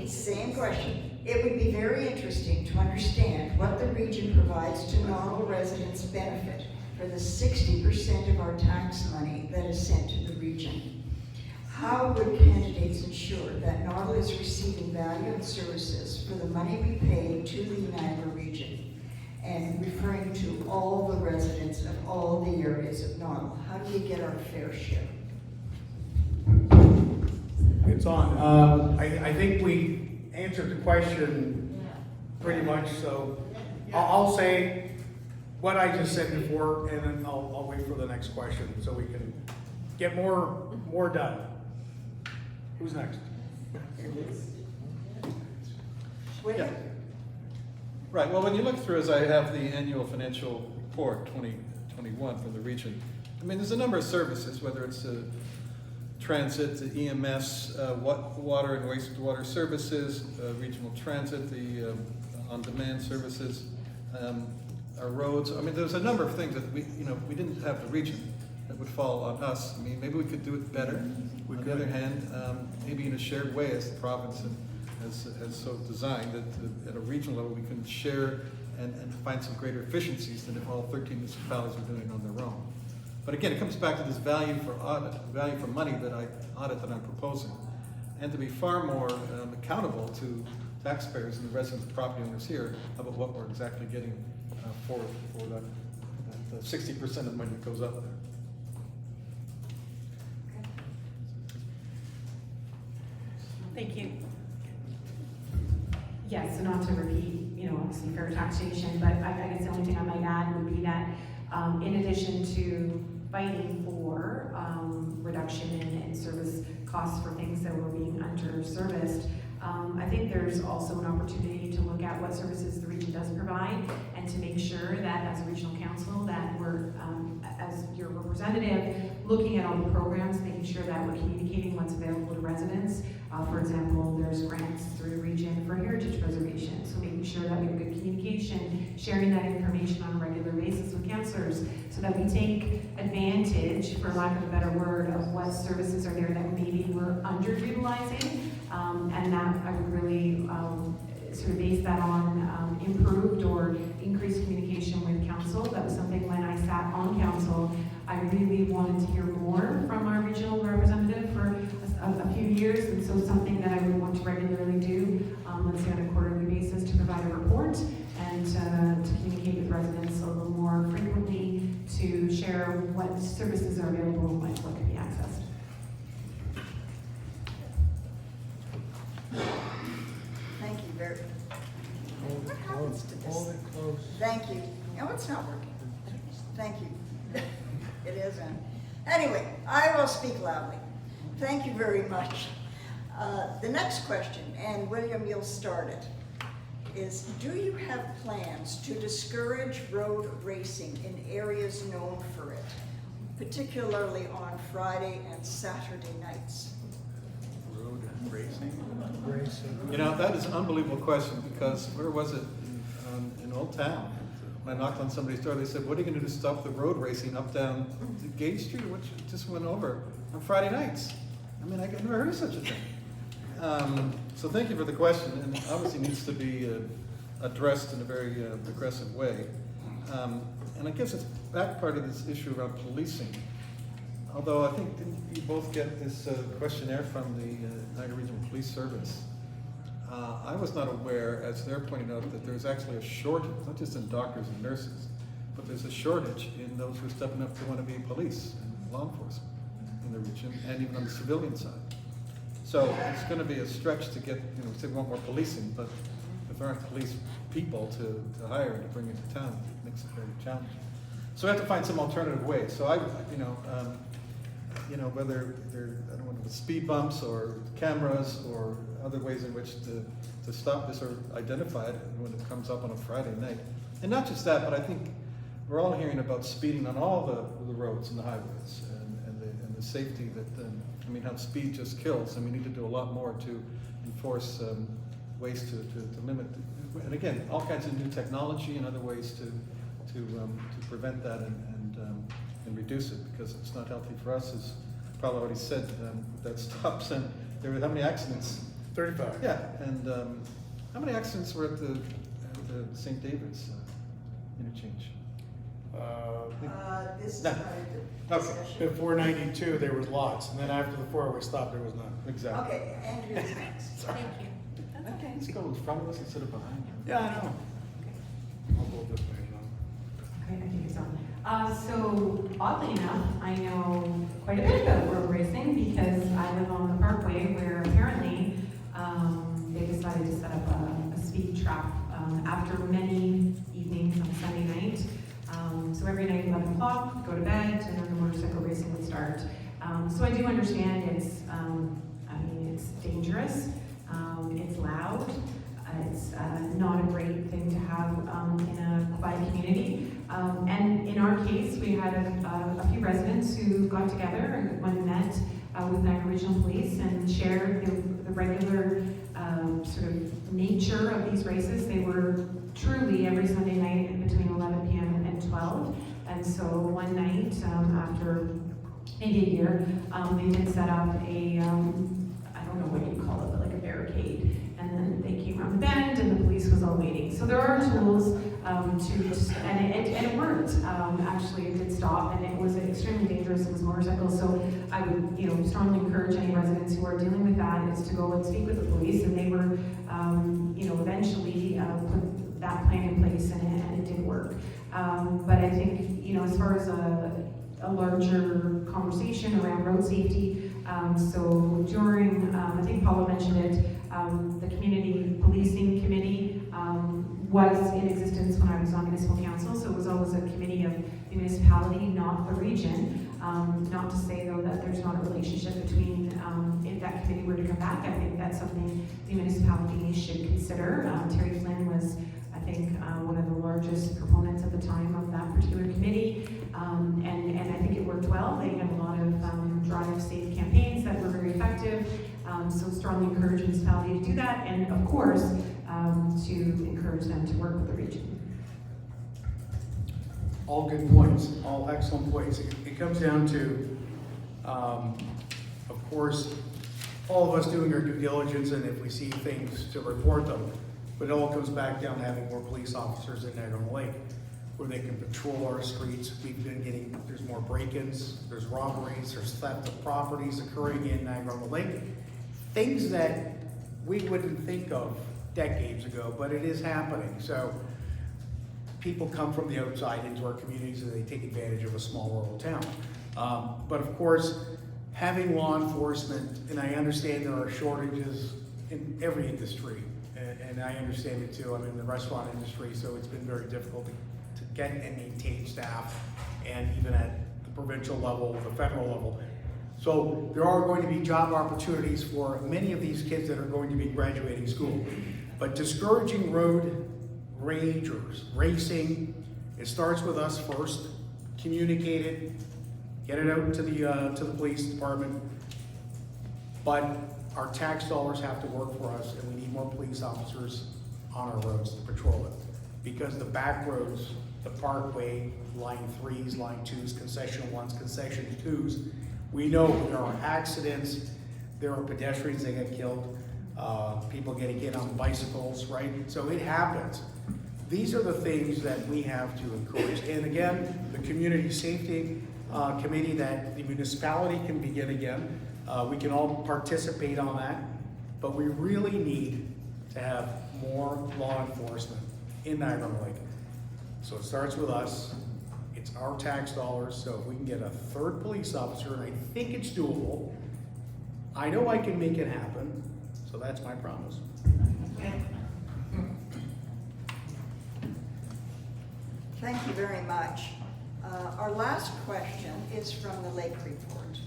Same question. It would be very interesting to understand what the region provides to Notl residents benefit for the 60% of our tax money that is sent to the region. How would candidates ensure that Notl is receiving value and services for the money we pay to the Niagara region? And referring to all the residents of all the areas of Notl, how do we get our fair share? It's on. I think we answered the question pretty much, so I'll say what I just said before, and then I'll wait for the next question so we can get more done. Who's next? Yeah. Right, well, when you look through, as I have the annual financial report 2021 from the region, I mean, there's a number of services, whether it's transit, the EMS, water and wastewater services, regional transit, the on-demand services, our roads. I mean, there's a number of things that we didn't have the region that would fall on us. I mean, maybe we could do it better. On the other hand, maybe in a shared way as the province has so designed that at a regional level we can share and find some greater efficiencies than if all 13 municipalities were doing it on their own. But again, it comes back to this value for money that I'm proposing, and to be far more accountable to taxpayers and the residents, property owners here about what we're exactly getting for the 60% of the money that goes up there. Thank you. Yes, so not to repeat, obviously fair taxation, but I guess the only thing I might add would be that in addition to fighting for reduction in service costs for things that were being under-serviced, I think there's also an opportunity to look at what services the region does provide and to make sure that as a regional council that we're, as your representative, looking at all the programs, making sure that we're communicating what's available to residents. For example, there's grants through the region for heritage preservation, so making sure that we have good communication, sharing that information on a regular basis with councillors so that we take advantage, for lack of a better word, of what services are there that maybe we're underutilizing, and that I would really sort of base that on improved or increased communication with council. That was something when I sat on council, I really wanted to hear more from our regional representative for a few years, and so something that I would want to regularly do, let's say on a quarterly basis, to provide a report and to communicate with residents a little more frequently to share what services are available and what can be accessed. Thank you very much. What happens to this? Thank you. No, it's not working. Thank you. It isn't. Anyway, I will speak loudly. Thank you very much. The next question, and William, you'll start it, is do you have plans to discourage road racing in areas known for it, particularly on Friday and Saturday nights? Road racing? That is an unbelievable question, because where was it in Old Town? When I knocked on somebody's door, they said, what are you going to do to stop the road racing up down to Gage Street, which just went over on Friday nights? I mean, I've never heard of such a thing. So thank you for the question, and it obviously needs to be addressed in a very aggressive way. And I guess it's back part of this issue around policing. Although I think, didn't you both get this questionnaire from the Niagara Regional Police Service? I was not aware, as they're pointing out, that there's actually a shortage, not just in doctors and nurses, but there's a shortage in those who are stepping up to want to be police and law enforcement in the region, and even on the civilian side. So it's going to be a stretch to get, we say we want more policing, but if there aren't police people to hire and to bring into town, it makes it very challenging. So we have to find some alternative ways. So whether they're, I don't know, speed bumps or cameras or other ways in which to stop this or identify it when it comes up on a Friday night. And not just that, but I think we're all hearing about speeding on all the roads and the highways and the safety that, how speed just kills, and we need to do a lot more to enforce ways to limit, and again, all kinds of new technology and other ways to prevent that and reduce it, because it's not healthy for us, as Paolo already said, that stops, and there were how many accidents? 35. Yeah, and how many accidents were at the St. David's interchange? This is No. not a Okay. discussion. Before 92, there was lots, and then after the four-way stop, there was none. Exactly. Okay, Andrea's next. Thank you. That's okay. Let's go in front of us instead of behind. Yeah, I know. I'll go this way, Okay, I think so. So oddly enough, I know quite a bit about road racing because I live on the Parkway where apparently they decided to set up a speed trap after many evenings on Sunday night. So every night, 11 o'clock, we'd go to bed, and then the motorcycle racing would start. So I do understand it's, it's dangerous, it's loud, it's not a great thing to have in a quiet community. And in our case, we had a few residents who got together and went and met with Niagara Regional Police and shared the regular sort of nature of these races. They were truly every Sunday night between 11 p.m. and 12. And so one night, after maybe a year, they did set up a, I don't know what you call it, but like a barricade. And then they came around the bend and the police was all waiting. So there are tools and it worked. Actually, it did stop, and it was extremely dangerous. It was motorcycles. So I would, strongly encourage any residents who are dealing with that is to go and speak with the police. And they were, eventually put that plan in place, and it did work. But I think, as far as a larger conversation around road safety, so during, I think Paolo mentioned it, the community policing committee was in existence when I was on municipal council, so it was always a committee of the municipality, not the region. Not to say though that there's not a relationship between, if that committee were to come back, I think that's something the municipality should consider. Terry Flynn was, I think, one of the largest proponents at the time of that particular committee, and I think it worked well. They had a lot of drive safe campaigns that were very effective, so strongly encourage the municipality to do that, and of course, to encourage them to work with the region. All good points, all excellent points. It comes down to, of course, all of us doing our due diligence, and if we see things to report them, but it all comes back down to having more police officers in Niagara-on-the-Lake where they can patrol our streets. We've been getting, there's more break-ins, there's robberies, there's theft of properties occurring in Niagara-on-the-Lake. Things that we wouldn't think of decades ago, but it is happening. So people come from the outside into our communities and they take advantage of a small rural town. But of course, having law enforcement, and I understand there are shortages in every industry, and I understand it too. I'm in the restaurant industry, so it's been very difficult to get and maintain staff, and even at the provincial level, the federal level. So there are going to be job opportunities for many of these kids that are going to be graduating school. But discouraging road rage or racing, it starts with us first. Communicate it, get it out to the police department. But our tax dollars have to work for us, and we need more police officers on our roads to patrol it. Because the back roads, the Parkway, Line 3s, Line 2s, Concession 1s, Concession 2s, we know there are accidents, there are pedestrians that get killed, people getting hit on bicycles, right? So it happens. These are the things that we have to encourage. And again, the community safety committee that the municipality can begin again. We can all participate on that, but we really need to have more law enforcement in Niagara-on-the-Lake. So it starts with us. It's our tax dollars, so if we can get a third police officer, and I think it's doable, I know I can make it happen, so that's my promise. Thank you very much. Our last question is from the Lake Report.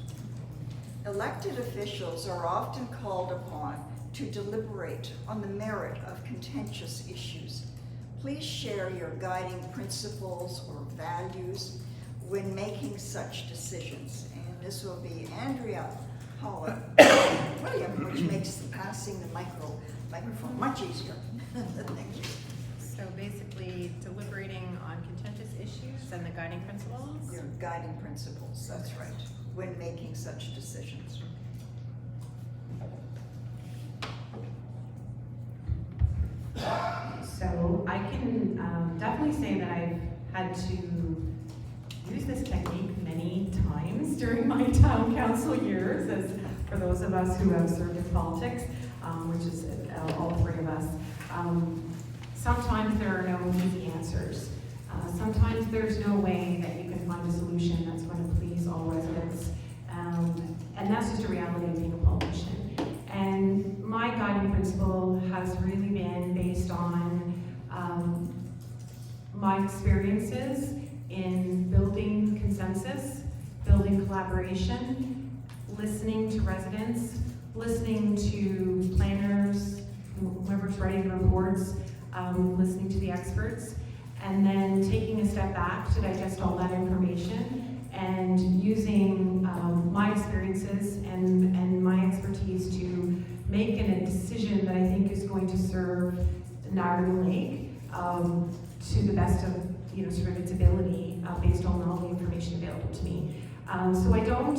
Elected officials are often called upon to deliberate on the merit of contentious issues. Please share your guiding principles or values when making such decisions. And this will be Andrea, Paolo, William, which makes passing the microphone much easier. Thank you. So basically, deliberating on contentious issues and the guiding principles? Your guiding principles, that's right, when making such decisions. So I can definitely say that I've had to use this technique many times during my town council years, as for those of us who have served in politics, which is all three of us. Sometimes there are no easy answers. Sometimes there's no way that you can find a solution that's going to please all residents. And that's just a reality of being a politician. And my guiding principle has really been based on my experiences in collaboration, listening to residents, listening to planners, whoever's writing the reports, listening to the experts, and then taking a step back to digest all that information and using my experiences and my expertise to make a decision that I think is going to serve Niagara Lake to the best of sort of its ability based on all the information available to me. So I don't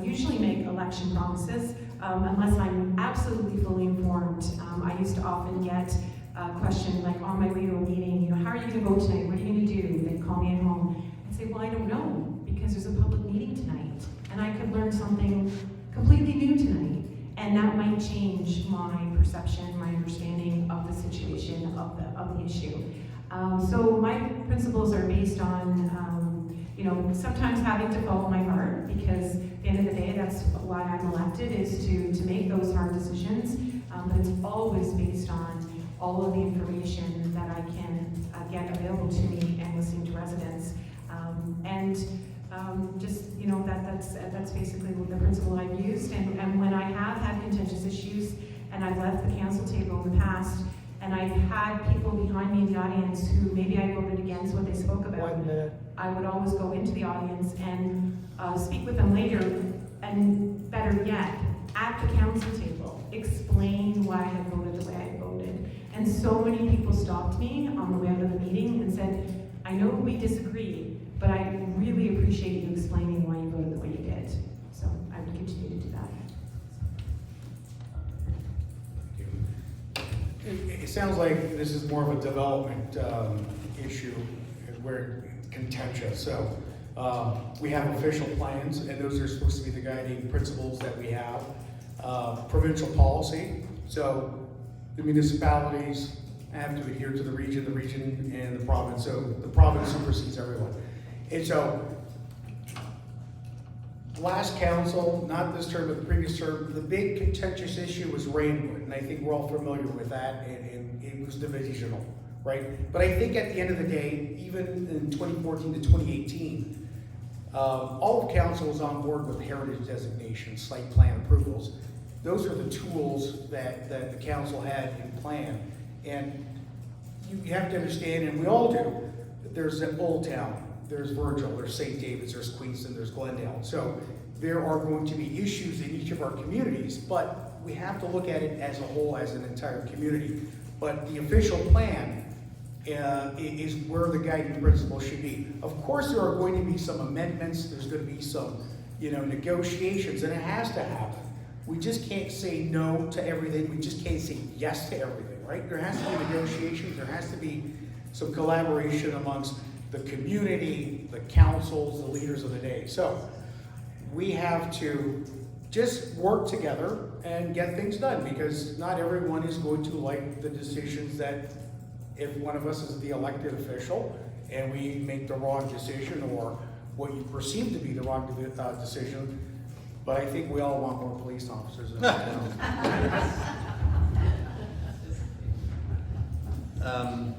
usually make election promises unless I'm absolutely fully informed. I used to often get a question like on my way to a meeting, how are you going to vote tonight? What are you going to do? They'd call me at home and say, well, I don't know because there's a public meeting tonight and I could learn something completely new tonight. And that might change my perception, my understanding of the situation, of the issue. So my principles are based on, sometimes having to follow my heart, because at the end of the day, that's why I'm elected, is to make those hard decisions. But it's always based on all of the information that I can get available to me and listening to residents. That's basically the principle I've used. And when I have had contentious issues and I've left the council table in the past, and I've had people behind me in the audience who maybe I voted against what they spoke about, I would always go into the audience and speak with them later, and better yet, at the council table, explain why I had voted the way I voted. And so many people stopped me on the way out of the meeting and said, I know we disagree, but I really appreciate you explaining why you voted the way you did. So I would continue to do that. It sounds like this is more of a development issue where it's contentious. So we have official plans, and those are supposed to be the guiding principles that we have. Provincial policy. So the municipalities have to adhere to the region and the province. So the province supersedes everyone. And so last council, not this term, but the previous term, the big contentious issue was Rainwood, and I think we're all familiar with that, and it was divisional, right? But I think at the end of the day, even in 2014 to 2018, all of council was on board with heritage designations, site plan approvals. Those are the tools that the council had in plan. And you have to understand, and we all do, that there's Old Town, there's Virgil, there's St. David's, there's Queenston, there's Glendale. So there are going to be issues in each of our communities, but we have to look at it as a whole, as an entire community. But the official plan is where the guiding principle should be. Of course, there are going to be some amendments, there's going to be some, negotiations, and it has to happen. We just can't say no to everything, we just can't say yes to everything, right? There has to be negotiations, there has to be some collaboration amongst the community, the councils, the leaders of the day. So we have to just work together and get things done, because not everyone is going to like the decisions that, if one of us is the elected official and we make the wrong decision or what you perceive to be the wrong decision, but I think we all want more police officers in the town.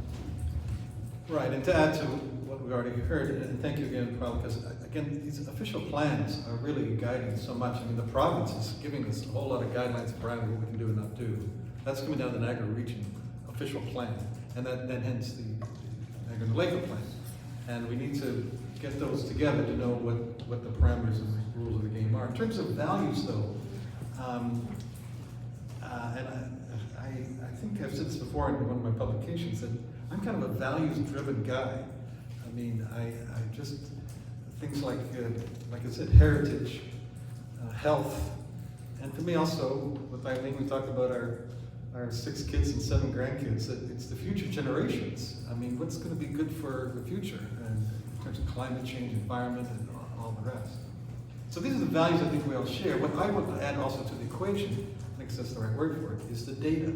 Right, and to add to what we already heard, and thank you again, Paolo, because again, these official plans are really guiding so much. I mean, the province is giving us a whole lot of guidelines around what we can do and not do. That's coming down the Niagara Region official plan, and then hence the Niagara Lake plan. And we need to get those together to know what the parameters and the rules of the game are. In terms of values, though, and I think I've said this before in one of my publications, that I'm kind of a values-driven guy. I mean, I just, things like I said, heritage, health, and for me also, with Eileen, we talked about our 6 kids and 7 grandkids, that it's the future generations. I mean, what's going to be good for the future, and in terms of climate change, environment, and all the rest. So these are the values I think we all share. What I would add also to the equation, I think that's the right word for it, is the data.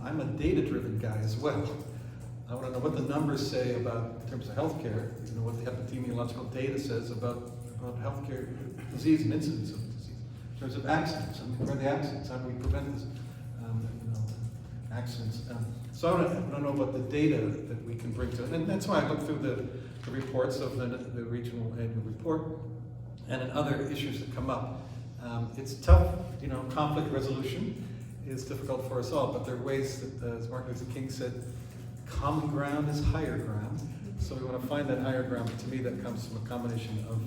I'm a data-driven guy as well. I want to know what the numbers say about, in terms of healthcare, what the epidemiological data says about healthcare disease and incidence of disease. In terms of accidents, where are the accidents? How do we prevent this? Accidents. So I want to know about the data that we can bring to it. And that's why I look through the reports of the regional annual report. and in other issues that come up. It's tough, conflict resolution is difficult for us all, but there are ways that, as Martin Luther King said, common ground is higher ground. So we want to find that higher ground. But to me, that comes from a combination of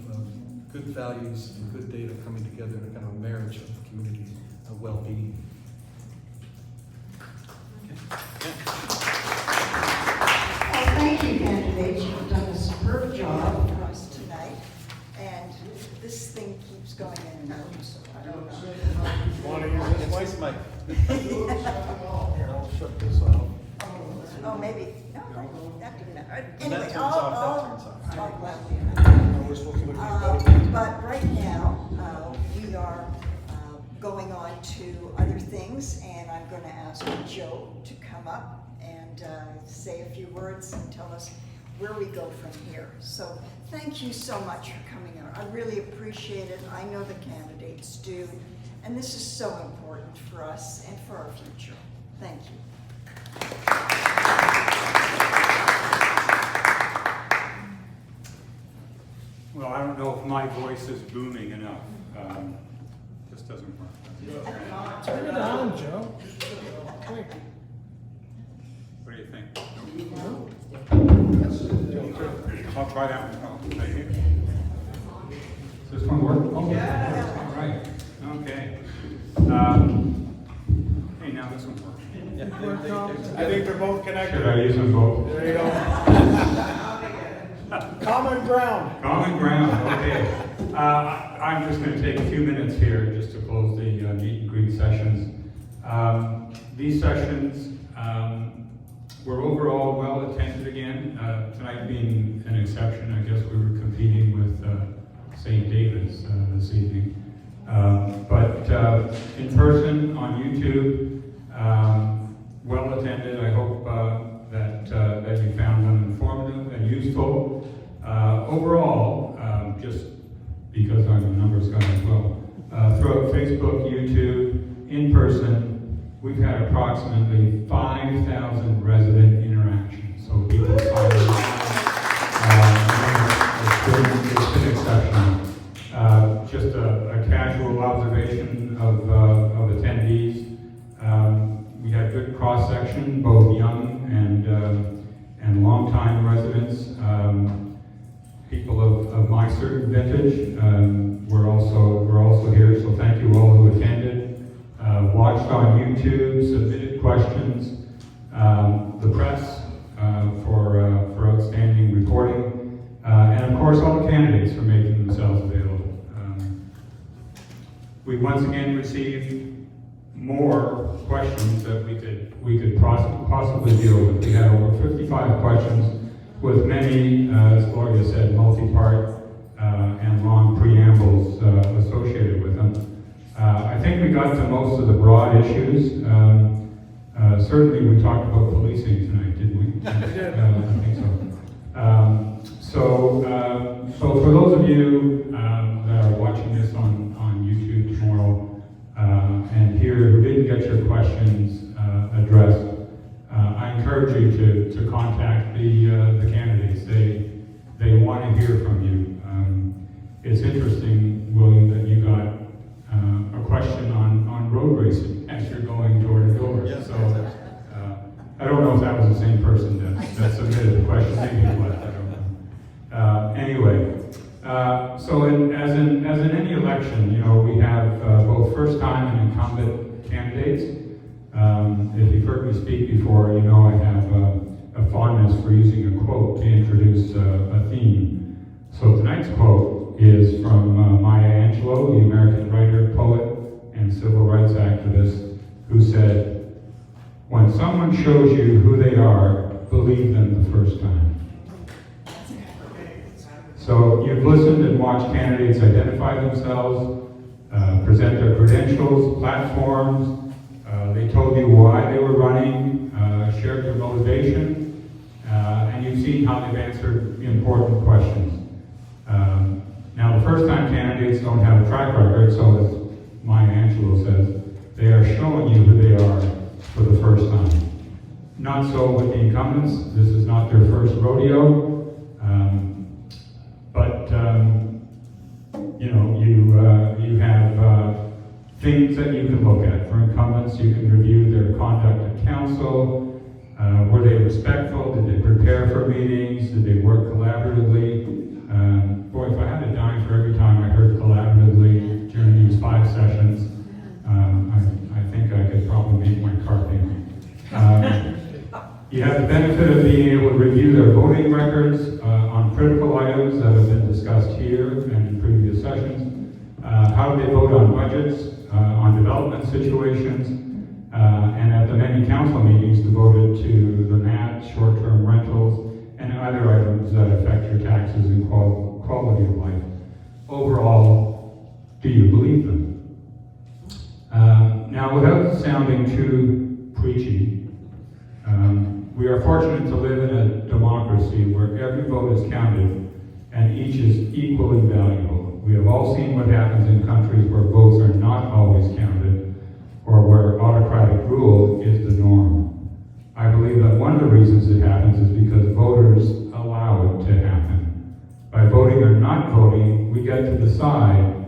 good values and good data coming together in a kind of a marriage of community well-being. Okay. Well, thank you, candidates. You've done a superb job. For us tonight, and this thing keeps going in and out, so I don't know. Want to use this It's mic? Mike. Here, I'll shut this off. Oh, maybe, no, that didn't matter. When that Anyway, turns off, that turns I'll off. talk loudly. We're supposed to look at these. But right now, we are going on to other things, and I'm going to ask Joe to come up and say a few words and tell us where we go from here. So thank you so much for coming out. I really appreciate it. I know the candidates do, and this is so important for us and for our future. Thank you. Well, I don't know if my voice is booming enough. Just doesn't work. Turn it on, Joe. What do you think? I'll try that one. Oh, thank you. Does this one work? Oh, yeah. All right. Okay. Hey, now this one works. I think they're both connected. Should I use them both? There you go. Common ground. Common ground, okay. I'm just going to take a few minutes here just to close the meet and greet sessions. These sessions were overall well attended again. Tonight being an exception, I guess we were competing with St. David's this evening. But in person, on YouTube, well attended. I hope that you found them informative and useful. Overall, just because I'm a numbers guy as well, throughout Facebook, YouTube, in person, we've had approximately 5,000 resident interactions. So people signing it's been exceptional. Just a casual observation of attendees. We had good cross-section, both young and long-time residents. People of my certain vintage were also here, so thank you all who attended. Watched on YouTube, submitted questions. The press for outstanding reporting, and of course all the candidates for making themselves available. We once again received more questions that we could possibly deal with. We had over 55 questions, with many, as Gloria said, multi-part and long preambles associated with them. I think we got to most of the broad issues. Certainly we talked about policing tonight, didn't we? We did. I think so. So for those of you that are watching this on YouTube tomorrow and here who didn't get your questions addressed, I encourage you to contact the candidates. They want to hear from you. It's interesting, William, that you got a question on road racing as you're going door to door. Yes, so I don't know if that was the same person that submitted the question. Maybe it was. I don't know. Anyway, so as in any election, we have both first-time and incumbent candidates. If you've heard me speak before, I have a fondness for using a quote to introduce a theme. So tonight's quote is from Maya Angelou, the American writer, poet, and civil rights activist, who said, "When someone shows you who they are, believe them the first time." So you've listened and watched candidates identify themselves, present their credentials, platforms. They told you why they were running, shared their motivation, and you've seen how they've answered important questions. Now, the first-time candidates don't have a track record, so as Maya Angelou says, they are showing you who they are for the first time. Not so with the incumbents. This is not their first rodeo. But you have things that you can look at. For incumbents, you can review their conduct at council. Were they respectful? Did they prepare for meetings? Did they work collaboratively? Boy, if I had a dime for every time I heard collaboratively during these 5 sessions, I think I could probably make my car payment. You have the benefit of being able to review their voting records on critical items that have been discussed here and in previous sessions. How they vote on budgets, on development situations, and at the many council meetings devoted to the MAT, short-term rentals, and other items that affect your taxes and quality of life. Overall, do you believe them? Now, without sounding too preachy, we are fortunate to live in a democracy where every vote is counted and each is equally valuable. We have all seen what happens in countries where votes are not always counted or where autocratic rule is the norm. I believe that one of the reasons it happens is because voters allow it to happen. By voting or not voting, we get to decide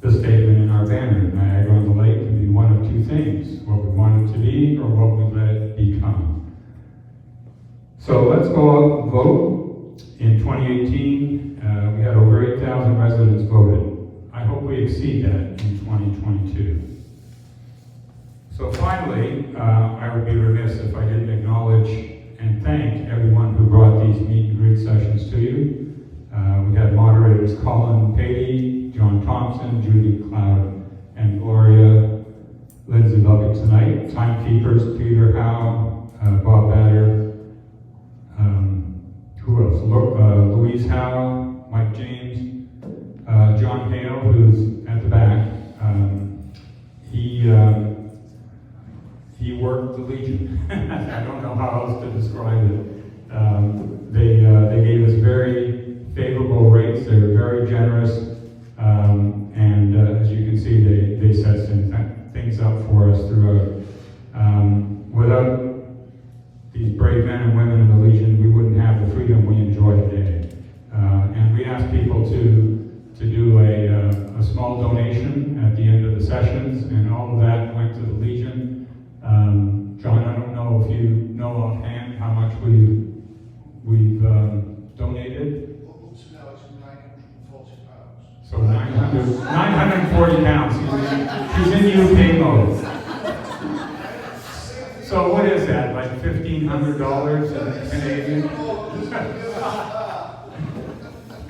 the statement in our banner. Niagara on the Lake can be one of 2 things: what we want it to be or what we let it become. So let's go out and vote. In 2018, we had over 8,000 residents voted. I hope we exceed that in 2022. So finally, I would be remiss if I didn't acknowledge and thank everyone who brought these meet and greet sessions to you. We had moderators Colin Patey, John Thompson, Judy Cloud, and Gloria Lindsay Lubbock tonight. Timekeepers Peter Howe, Bob Batter, who else? Louise Howe, Mike James, John Hale, who's at the back. He worked the Legion. I don't know how else to describe it. They gave us very favorable rates. They were very generous, and as you can see, they set some things up for us throughout. Without these brave men and women in the Legion, we wouldn't have the freedom we enjoy today. And we asked people to do a small donation at the end of the sessions, and all of that went to the Legion. John, I don't know if you know offhand how much we've donated. So 940 pounds. She's in UK mode. So what is that, like $1,500 in Canadian?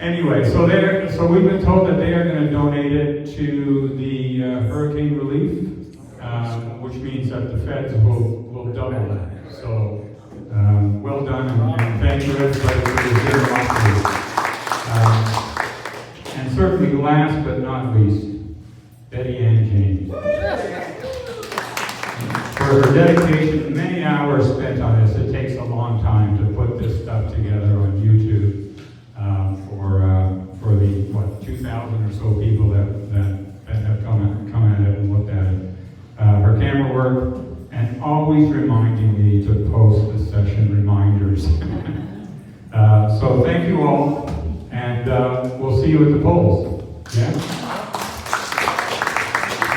Anyway, so we've been told that they are going to donate it to the hurricane relief, which means that the feds will double that. So well done, and thank you everybody for your generosity. And certainly last but not least, Betty Ann James. For her dedication, many hours spent on this. It takes a long time to put this stuff together on YouTube for the 2,000 or so people that have come at it and looked at it. Her camera work, and always reminding me to post the session reminders. So thank you all, and we'll see you at the polls. Yeah.